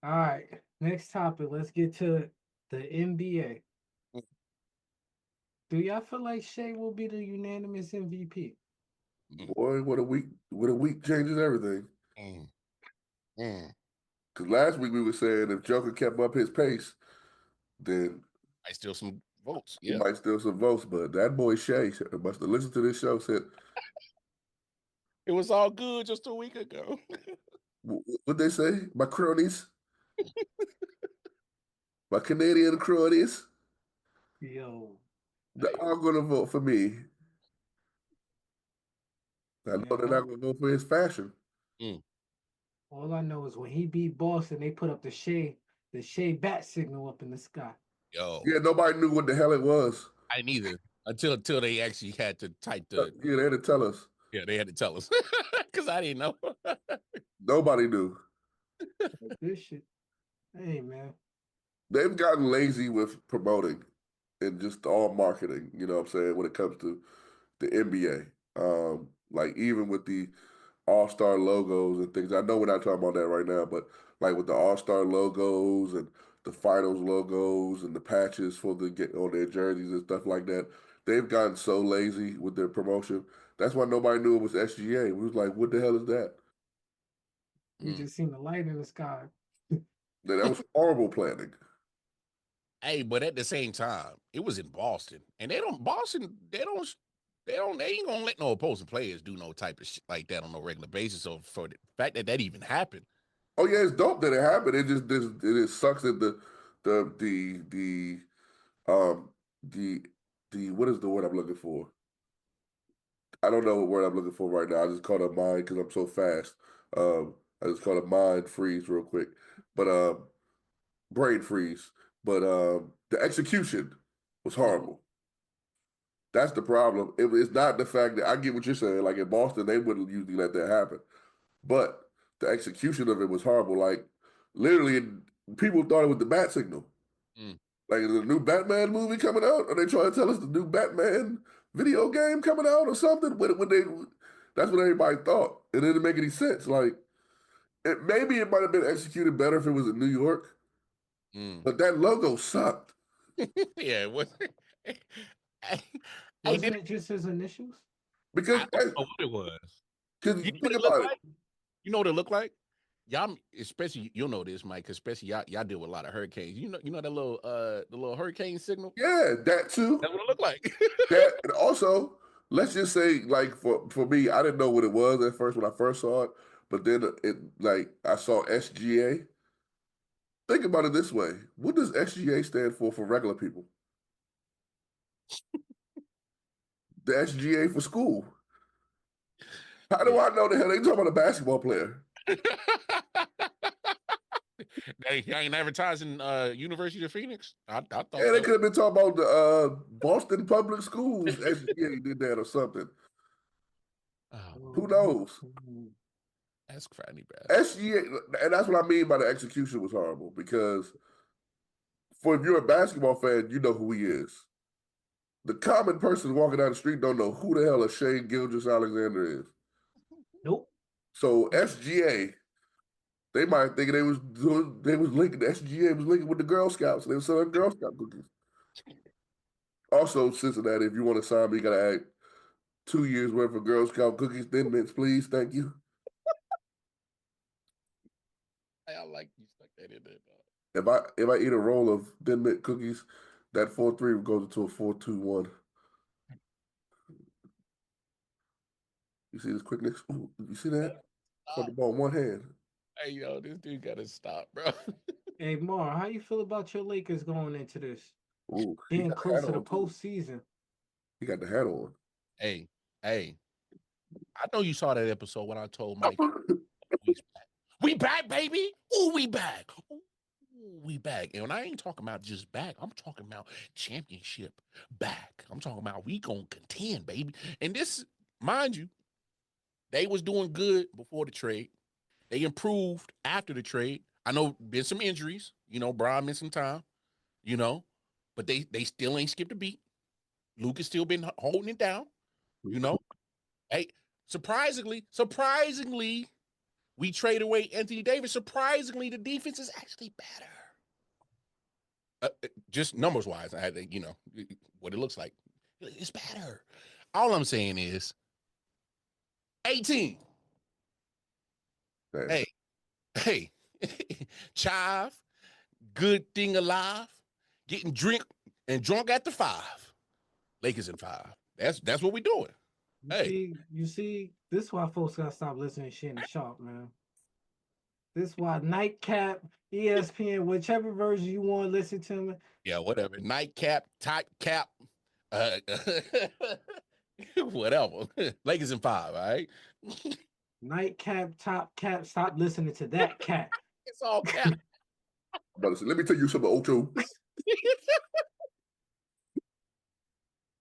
All right. Next topic. Let's get to the NBA. Do y'all feel like Shea will be the unanimous MVP? Boy, what a week changes everything. Because last week we were saying if Joker kept up his pace, then might steal some votes. He might steal some votes, but that boy Shea must have listened to this show. Said it was all good just a week ago. What they say? My cronies, my Canadian cronies. Yo, I'm going to vote for me. I know man, they're not going to vote for his fashion. Mm. all I know is when he beat Boston, they put up the Shea bat signal up in the sky. Yo, Yeah, nobody knew what the hell it was. I neither until they actually had to type the. Yeah, they had to tell us. Yeah, they had to tell us because I didn't know. Nobody knew. Like this shit. Hey, man. They've gotten lazy with promoting and just all marketing, you know what I'm saying, when it comes to the NBA. Like even with the all-star logos and things. I know we're not talking about that right now, but like with the all-star logos and the finals logos and the patches for the get on their jerseys and stuff like that, they've gotten so lazy with their promotion. That's why nobody knew it was SGA. We was like, what the hell is that? We Mm. just seen the light in the sky. That was horrible planning. Hey, but at the same time, it was in Boston, and Boston. They ain't gonna let no opposing players do no type of shit like that on no regular basis. So for the fact that that even happened, Oh yeah, it's dope that it happened. It just sucks that um the what is the word I'm looking for? I don't know what word I'm looking for right now. I just called a mind because I'm so fast. I just called a mind freeze real quick. But brain freeze. But the execution was horrible. That's the problem. It's not the fact that I get what you're saying. Like in Boston, they wouldn't usually let that happen. But the execution of it was horrible. Like literally, people thought it was the bat signal. mm, Like is the new Batman movie coming out? Are they trying to tell us the new Batman video game coming out or something? That's what everybody thought. It didn't make any sense. Like maybe it might have been executed better if it was in New York, mm. but that logo sucked. Yeah, it was. I, I Wasn't did. it just his initials? I Because don't know what it was. You know what think it looked about it. like? You know what it looked like? Y'all, especially you'll know this, Mike, 'cause especially y'all deal with a lot of hurricanes. You know that little the little hurricane signal. Yeah, that too. That's what it looked like. That and also, let's just say, like for me, I didn't know what it was at first when I first saw it, but then I saw SGA. Think about it this way: what does SGA stand for regular people? The SGA for school. How do Yeah. I know the hell they talking about a basketball player? They ain't advertising University of Phoenix. I thought Yeah, they that could have been talking about the Boston Public Schools. SGA did that or something. oh my Who god, knows? that's funny, bro. SGA, and that's what I mean by the execution was horrible because for if you're a basketball fan, you know who he is. The common person walking down the street don't know who the hell a Shane Gilgeous-Alexander is. Nope. So SGA, they might think they was linking the SGA was linking with the Girl Scouts. They were selling Girl Scout cookies. Also, Cincinnati, if you want to sign me, you gotta add 2 years worth of Girl Scout cookies, Thin Mints, please. Thank you. I like you stuck that in there, dog. If I eat a roll of Thin Mint cookies, that 4-3 goes into a 4-2-1. You see this quickness? Ooh, you see that? Caught the Stop. ball in one hand. Hey, yo, this dude gotta stop, bro. Hey, Mar, how you feel about your Lakers going into this? Ooh, he Getting got the hat close to the on too. postseason. He got the hat on. hey, hey, I know you saw that episode when I told Mike we back, baby. Ooh, we back. Ooh, we back. And I ain't talking about just back. I'm talking about championship back. I'm talking about we gonna contend, baby. And this, mind you, they was doing good before the trade. They improved after the trade. I know been some injuries. You know, Brian missed some time. You know, but they still ain't skipped a beat. Luke has still been holding it down. You know, hey, surprisingly, we trade away Anthony Davis. Surprisingly, the defense is actually better. Just numbers wise, I think what it looks like. It's better. All I'm saying is 18. Damn. Hey, hey, Chive, good thing alive, getting drunk at the 5. Lakers in 5. That's what we doing. Hey, You see, this is why folks gotta stop listening to shit in the shop, man. This is why Nightcap, ESPN, whichever version you want to listen to me. Yeah, whatever. Nightcap, top cap, uh, whatever. Lakers in 5, all right? Nightcap, top cap. Stop listening to that cat. It's all cap. But let me tell you something, Ocho.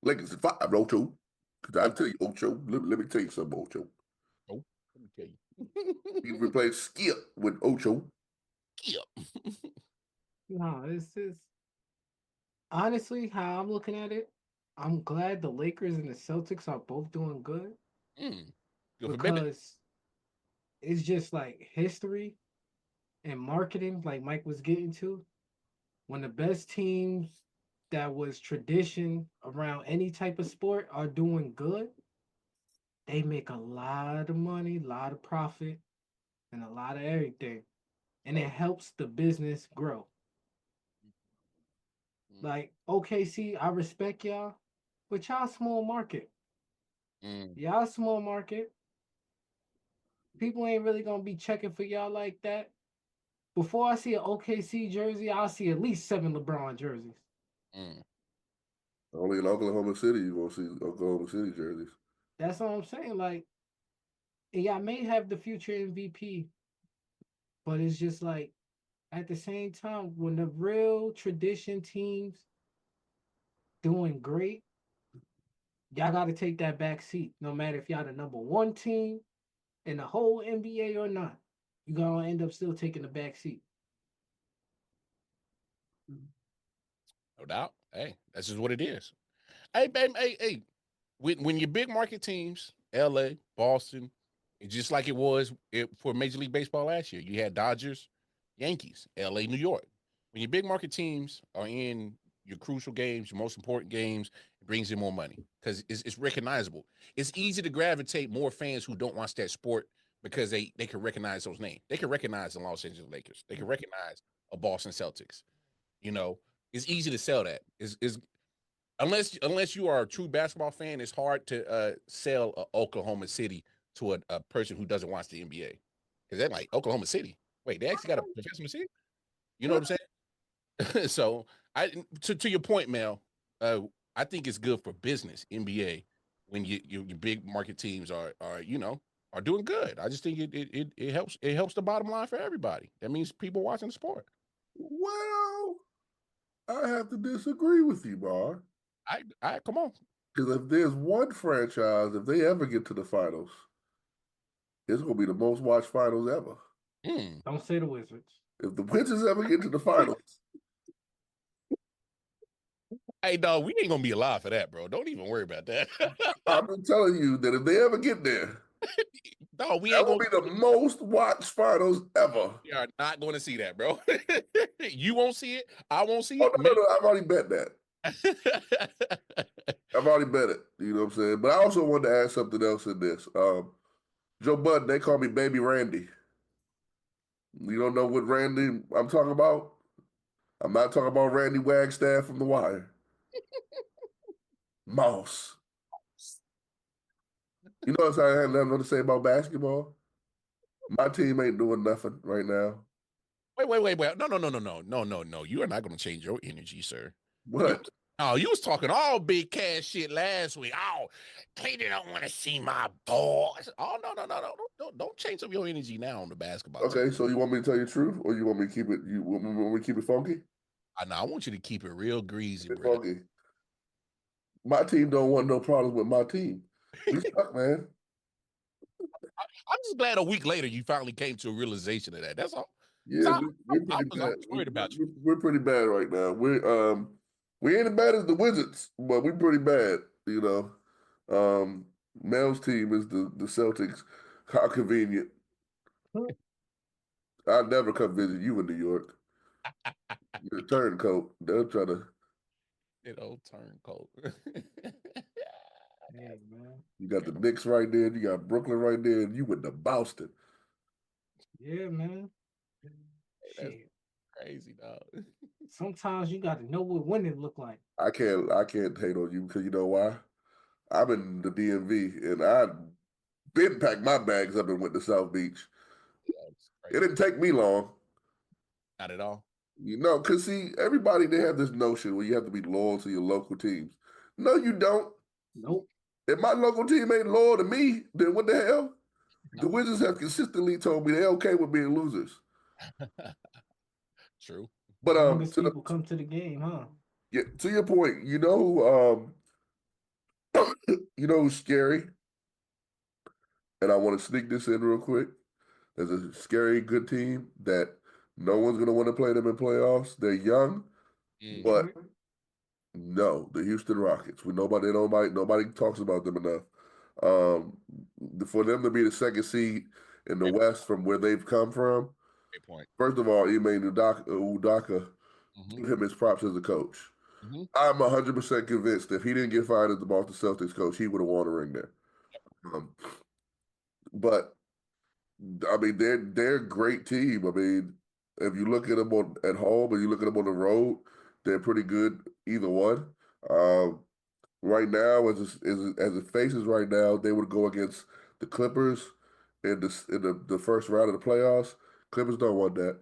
Lakers in 5, Ocho. Because I'll tell you, Ocho. Let me tell you something, Ocho. Oh, let me tell you. He replaced Skip with Ocho. Yep. No, this is honestly how I'm looking at it. I'm glad the Lakers and the Celtics are both doing good Mm. Good for business. because it's just like history and marketing, like Mike was getting to. When the best teams that was tradition around any type of sport are doing good, they make a lot of money, a lot of profit, and a lot of everything. And it helps the business grow. Like OKC, I respect y'all, but y'all small market. Y'all small market. People ain't really gonna be checking for y'all like that. Before I see an OKC jersey, I'll see at least 7 LeBron jerseys. Only in Oklahoma City you gonna see Oklahoma City jerseys. That's what I'm saying. Like, and y'all may have the future MVP, but it's just like at the same time, when the real tradition teams doing great, y'all got to take that back seat. No matter if y'all the number one team in the whole NBA or not, you gonna end up still taking the back seat. No doubt. Hey, that's just what it is. Hey, baby, hey. When your big market teams, LA, Boston, it's just like it was for Major League Baseball last year. You had Dodgers, Yankees, LA, New York. When your big market teams are in your crucial games, your most important games, it brings in more money because it's recognizable. It's easy to gravitate more fans who don't watch that sport because they can recognize those names. They can recognize the Los Angeles Lakers. They can recognize a Boston Celtics. You know, it's easy to sell that. Is unless you are a true basketball fan, it's hard to sell Oklahoma City to a person who doesn't watch the NBA because they're like Oklahoma City. Wait, they actually got a professional city. You know what I'm saying? So to your point, Mel, I think it's good for business NBA when your big market teams are doing good. I just think it helps the bottom line for everybody. That means people watching the sport. Well, I have to disagree with you, Bar. I come on. Because if there's one franchise, if they ever get to the finals, it's gonna be the most watched finals ever. Don't say the Wizards. If the Wizards ever get to the finals, Hey, dog, we ain't gonna be alive for that, bro. Don't even worry about that. I'm just telling you that if they ever get there, dog, we that ain't will gonna be the most watched finals ever. We are not going to see that, bro. You won't see it. I won't see Oh it. no, I've already bet that. I've already bet it. You know what I'm saying? But I also wanted to add something else in this. Joe Budden, they call me Baby Randy. You don't know what Randy I'm talking about? I'm not talking about Randy Wagstaff from The Wire. Moss. You know what I have nothing to say about basketball? My team ain't doing nothing right now. Wait. No. You are not going to change your energy, sir. What? You was talking all big cash shit last week. Oh, they don't want to see my boys. Oh, no. Don't change up your energy now on the basketball team. Okay, so you want me to tell you the truth, or you want me to keep it? You want me to keep it funky? I want you to keep it real greasy, Keep it bro. funky. My team don't want no problems with my team. We stuck, man. I'm just glad a week later you finally came to a realization of that. That's all. Yeah, we're I pretty was bad. worried about you. We're pretty bad right now. We ain't as bad as the Wizards, but we're pretty bad. You know, Mel's team is the Celtics. How convenient. I'll never come visit you in New York. You're a turncoat. They'll try to. Turncoat. Hey, man. You got the Knicks right there. You got Brooklyn right there. And you with the Boston. Yeah, man. That's Shit. crazy, dog. Sometimes you got to know what winning look like. I can't hate on you because you know why? I'm in the DMV and I been packed my bags up and went to South Beach. That's It didn't take me long. Not at all. You know, because see, everybody, they have this notion where you have to be loyal to your local teams. No, you don't. Nope. If my local team ain't loyal to me, then what the hell? The No. Wizards have consistently told me they're okay with being losers. True. But As long as people come to the game, huh? yeah, to your point, you know who's scary? And I want to sneak this in real quick. There's a scary good team that no one's gonna want to play them in playoffs. They're young, Mm. but no, the Houston Rockets. Nobody talks about them enough. For them to be the second seed in the West from where they've come from, Great point. first of all, Ime Udaka, Mm-hmm. give him his props as a coach. Mm-hmm. I'm 100% convinced if he didn't get fired as the Boston Celtics coach, he would have won a ring there. But I mean, they're a great team. I mean, if you look at them at home and you look at them on the road, they're pretty good either one. Right now, as it faces right now, they would go against the Clippers in the first round of the playoffs. Clippers don't want that.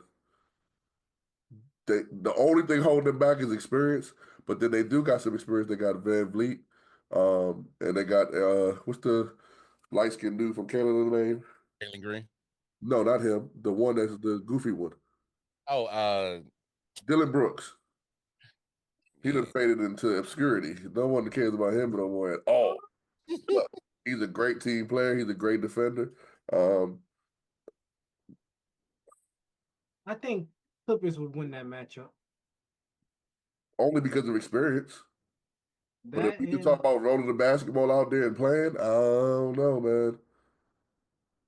The only thing holding them back is experience, but then they do got some experience. They got Van Vliet, and they got what's the light skinned dude from Canada name? Jalen Green. No, not him. The one that's the goofy one. Oh, Dylan Brooks. He yeah. done faded into obscurity. No one cares about him no more at all. But he's a great team player. He's a great defender. I think Clippers would win that matchup. Only because of experience. But if That we can talk and about rolling the basketball out there and playing, I don't know, man.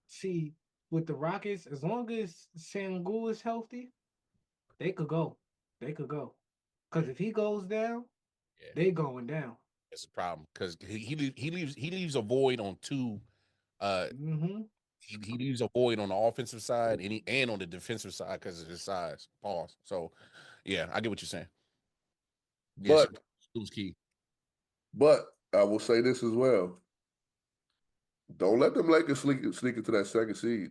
see with the Rockets, as long as Sengun is healthy, they could go. They could go. Because if he goes down, Yeah. they going down. It's a problem because he leaves a void on two. Mm-hmm. He leaves a void on the offensive side and on the defensive side because of his size. Pause. So, yeah, I get what you're saying. Yes, But it was key. I will say this as well. Don't let them Lakers sneak into that second seed.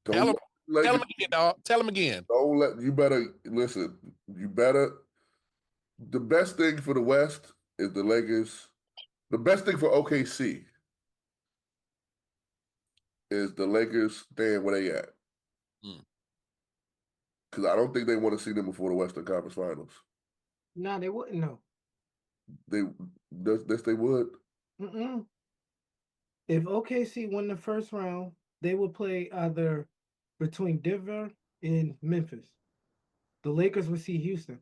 Tell Don't him, let tell Lakers, him again, dog. Tell him again. don't let you better listen. You better the best thing for the West is the Lakers. The best thing for OKC is the Lakers staying where they at. Mm. Because I don't think they want to see them before the Western Conference Finals. No, they wouldn't know. They this they would. Mm-mm. If OKC won the first round, they would play either between Denver and Memphis. The Lakers would see Houston.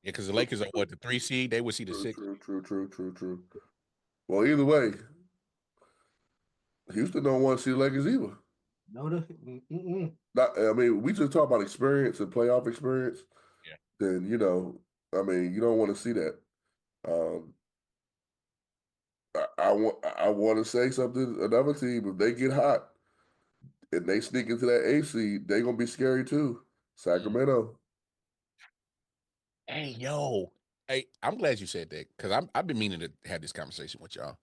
Yeah, because the Lakers are what, the 3 seed? They would see the 6. True. Well, either way, Houston don't want to see the Lakers either. No, I mean, we just talk about experience and playoff experience. Yeah. Then I mean, you don't want to see that. Um, I want to say something. Another team, if they get hot and they sneak into that A seed, they gonna be scary too. Sacramento. Hey, yo. Hey, I'm glad you said that because I've been meaning to have this conversation with y'all.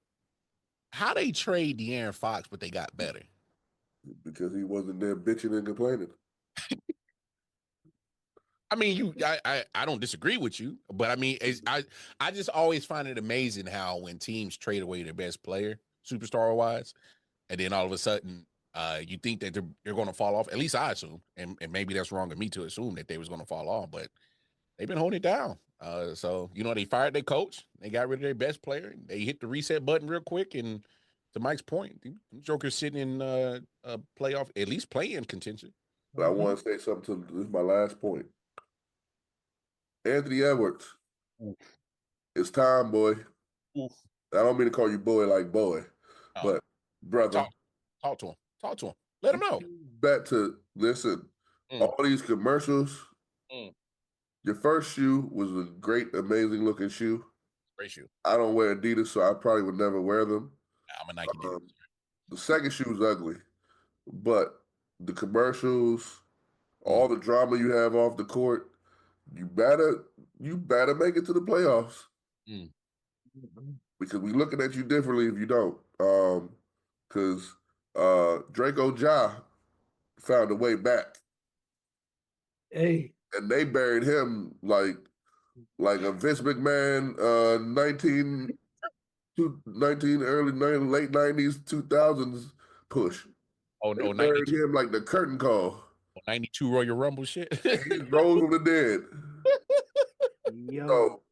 How they trade De'Aaron Fox, but they got better? Because he wasn't there bitching and complaining. I mean, I don't disagree with you, but I mean, I just always find it amazing how when teams trade away their best player, superstar wise, and then all of a sudden, you think that they're going to fall off. At least I assume, and maybe that's wrong of me to assume that they was going to fall off, but they've been holding it down. So they fired their coach, they got rid of their best player, they hit the reset button real quick, and to Mike's point, Joker's sitting in playoff, at least play-in contention. But I want to say something. This is my last point. Anthony Edwards, Oof. it's time, boy. Oof. I don't mean to call you boy like boy, Oh. but brother, Talk to him. Talk to him. Let him know. back to listen. All these commercials. Your first shoe was a great, amazing looking shoe. Great shoe. I don't wear Adidas, so I probably would never wear them. I'm a Nike dude. The second shoe is ugly, but the commercials, all the drama you have off the court, you better make it to the playoffs. Because we looking at you differently if you don't. Because Draco Ja found a way back, Hey, and they buried him like a Vince McMahon, 19 late 90s, 2000s push. Oh, They oh, buried 92, him like the curtain call. 92 Royal Rumble shit. He rose from the dead. yo, So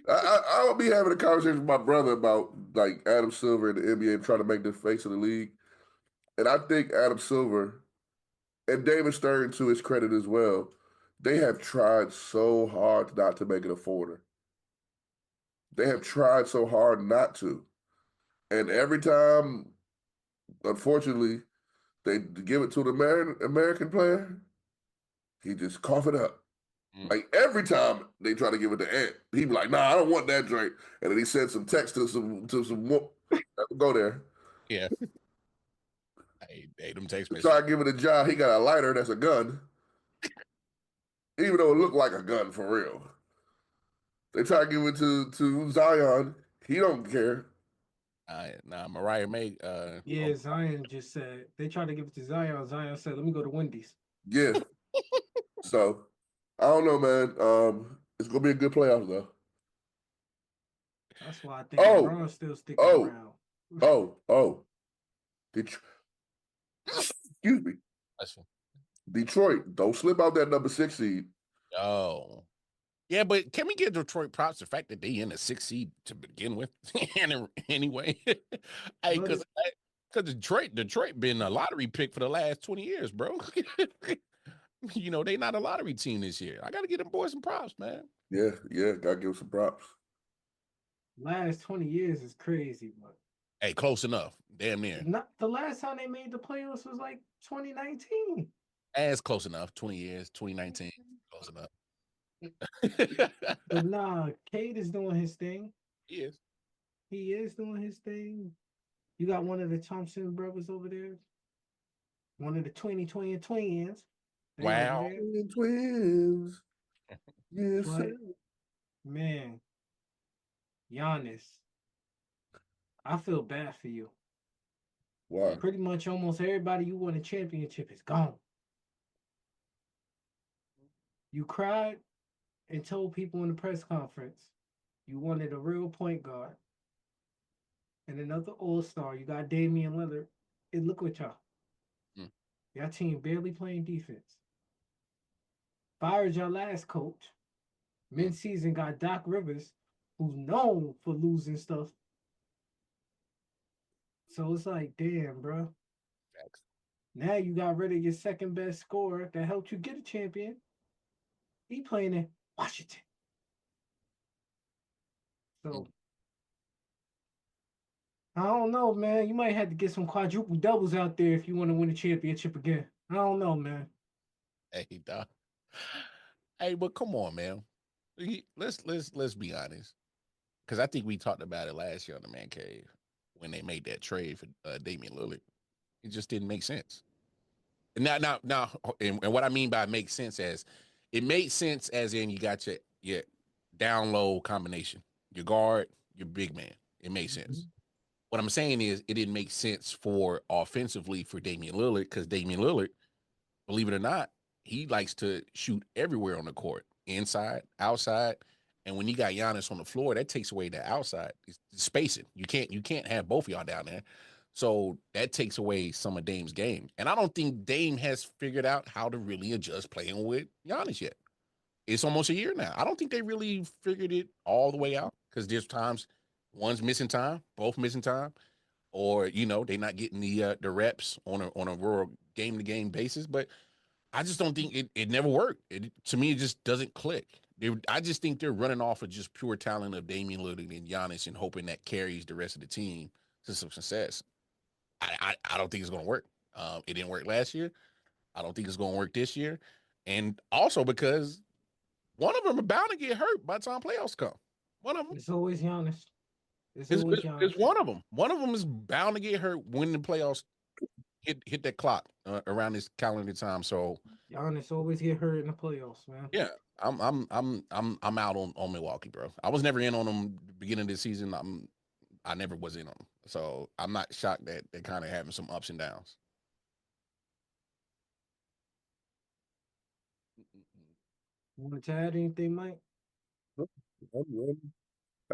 I'll be having a conversation with my brother about like Adam Silver and the NBA and trying to make the face of the league. And I think Adam Silver and David Stern, to his credit as well, they have tried so hard not to make it a foreigner. They have tried so hard not to. And every time, unfortunately, they give it to the American player, he just cough it up. Mm, Like every time they try to give it to Ant, he be like, "Nah, I don't want that drink." And then he sent some text to some go there. yeah. Hey, them text Try messages. to give it a job. He got a lighter that's a gun, even though it looked like a gun for real. They try to give it to Zion. He don't care. Nah, Mariah May. yeah. Zion just said they tried to give it to Zion. Zion said, "Let me go to Wendy's." Yeah. So I don't know, man. It's gonna be a good playoffs though. That's why I think Oh, LeBron's still sticking oh, around. oh. Det- Excuse me. That's Detroit, don't slip out that number 6 seed. oh. Yeah, but can we give Detroit props the fact that they in the 6th seed to begin with? Anyway, hey, But because Detroit been a lottery pick for the last 20 years, bro. They not a lottery team this year. I got to give them boys some props, man. Yeah, gotta give some props. last 20 years is crazy, but Hey, close enough. Damn near. not the last time they made the playoffs was like 2019. As close enough. 20 years, 2019. Close enough. But nah, Cade is doing his thing. Yes. He is doing his thing. You got one of the Thompson brothers over there, one of the 2020 twins. They over Wow. there. Twins. Yes, sir. But man, Giannis, I feel bad for you. Why? Pretty much almost everybody you won a championship is gone. You cried and told people in the press conference you wanted a real point guard and another all-star. You got Damian Lillard. And look what y'all. Mm. Y'all team barely playing defense. Fired your last coach. Mid-season got Doc Rivers, who's known for losing stuff. So it's like, damn, bro. Facts. Now you got rid of your second best scorer that helped you get a champion. He playing in Washington. So I don't know, man. You might have to get some quadruple doubles out there if you want to win a championship again. I don't know, man. Hey, dog. Hey, but come on, man. Let's be honest. Because I think we talked about it last year on the Man Cave when they made that trade for Damian Lillard. It just didn't make sense. Now, and what I mean by make sense as it made sense as in you got your down low combination, your guard, your big man. It made sense. What I'm saying is it didn't make sense for offensively for Damian Lillard because Damian Lillard, believe it or not, he likes to shoot everywhere on the court, inside, outside. And when you got Giannis on the floor, that takes away the outside. It's spacing. You can't have both of y'all down there. So that takes away some of Dame's game. And I don't think Dame has figured out how to really adjust playing with Giannis yet. It's almost a year now. I don't think they really figured it all the way out because there's times one's missing time, both missing time, or they're not getting the reps on a rural game to game basis. But I just don't think it never worked. To me, it just doesn't click. I just think they're running off of just pure talent of Damian Lillard and Giannis and hoping that carries the rest of the team to some success. I don't think it's going to work. It didn't work last year. I don't think it's going to work this year. And also because one of them are bound to get hurt by the time playoffs come. One of them. It's always Giannis. It's It's, always it's, Giannis. it's one of them. One of them is bound to get hurt when the playoffs hit that clock around this calendar time. So Giannis always get hurt in the playoffs, man. yeah, I'm out on Milwaukee, bro. I was never in on them beginning of the season. I never was in them, so I'm not shocked that they're kind of having some ups and downs. Want to add anything, Mike? I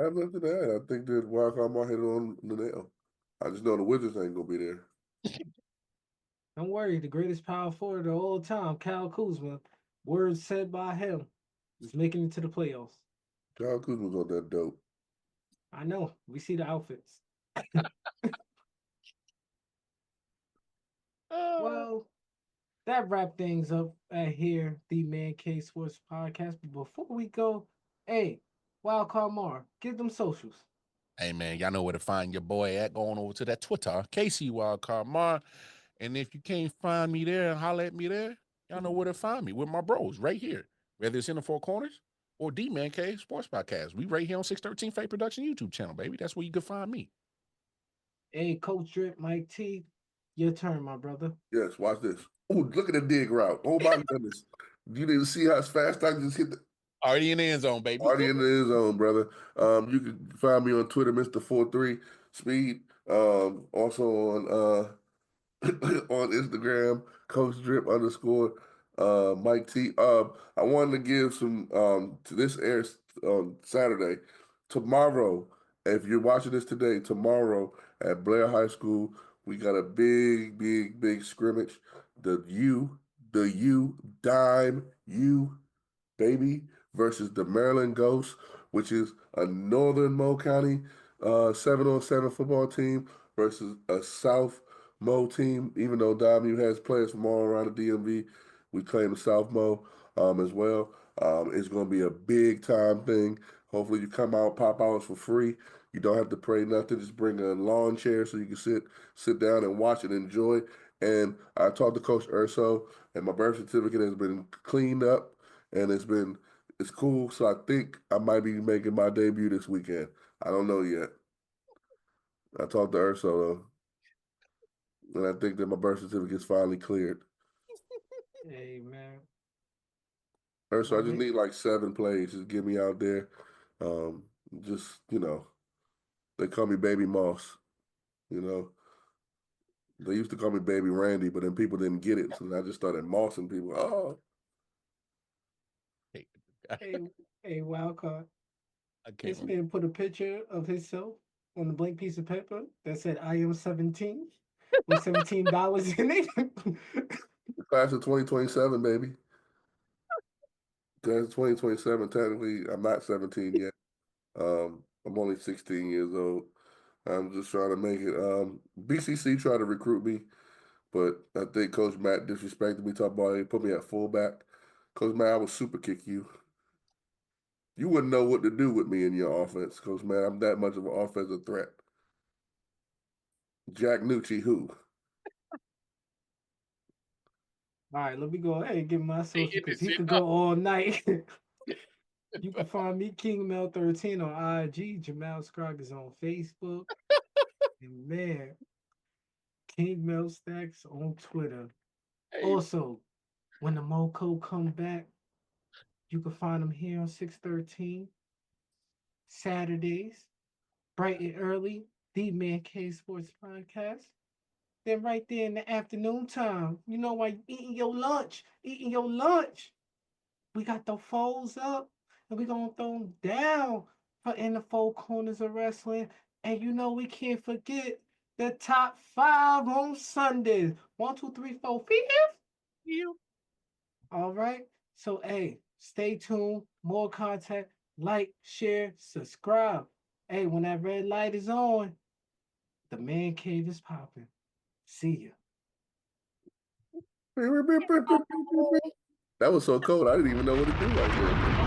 have nothing to add. I think that Wildcard might hit it on the nail. I just know the Wizards ain't gonna be there. Don't worry, the greatest power forward of all time, Kyle Kuzma, words said by him, is making it to the playoffs. Kyle Kuzma's on that dope. I know. We see the outfits. Well, that wrap things up at here, the Man Cave Sports Podcast. But before we go, hey, Wildcard Mar, give them socials. Hey man, y'all know where to find your boy at. Going over to that Twitter, KC Wildcard Mar. And if you can't find me there and holler at me there, y'all know where to find me with my bros right here. Whether it's in the Four Corners or D Man Cave Sports Podcast. We right here on 613 Faye Production YouTube channel, baby. That's where you can find me. Hey, Coach Drip, Mike T, your turn, my brother. Yes, watch this. Oh, look at the dig route. Oh my goodness. You didn't see how fast I just hit the Already in the end zone, baby. already in the end zone, brother. You can find me on Twitter, Mr. 43 Speed. Also on on Instagram, Coach Drip underscore Mike T. I wanted to give some to this airs on Saturday. Tomorrow, if you're watching this today, tomorrow at Blair High School, we got a big scrimmage. The Dime U baby versus the Maryland Ghosts, which is a Northern Mo County 7-on-7 football team versus a South Mo team. Even though WNBA has players from all around the DMV, we claim the South Mo as well. It's going to be a big time thing. Hopefully, you come out, pop outs for free. You don't have to pay nothing. Just bring a lawn chair so you can sit down and watch and enjoy. And I talked to Coach Urso, and my birth certificate has been cleaned up, and it's cool. So I think I might be making my debut this weekend. I don't know yet. I talked to Urso though, and I think that my birth certificate is finally cleared. Hey, man. Urso, I just Wait. need like 7 plays. Just get me out there. Just they call me Baby Moss. You know, they used to call me Baby Randy, but then people didn't get it, so then I just started mossing people. Oh, Hey, Wildcard. I This can't. man put a picture of himself on a blank piece of paper that said, I am 17 with $17 in it. the class of 2027, baby. Class of 2027. Technically, I'm not 17 yet. I'm only 16 years old. I'm just trying to make it. BCC tried to recruit me, but I think Coach Matt disrespected me, talking about he put me at fullback. Coach Matt, I would super kick you. You wouldn't know what to do with me in your offense, Coach Matt. I'm that much of an offensive threat. Jack Nucci, who? All right, let me go ahead and give my social Get because this he shit could up. go all night. You can find me King Mel 13 on IG. Jamal Scroggs is on Facebook. And man, King Mel Stacks on Twitter. Hey, Also, when the Moco come back, you can find him here on 613 Saturdays, bright and early, the Man Cave Sports Podcast. Then right there in the afternoon time, you know, while you eating your lunch, we got the foes up and we gonna throw them down for in the four corners of wrestling. And you know we can't forget the top 5 on Sundays. 1, 2, 3, 4, 5. you. All right. So hey, stay tuned. More content. Like, share, subscribe. Hey, when that red light is on, the man cave is popping. See ya. That was so cold. I didn't even know what to do right there.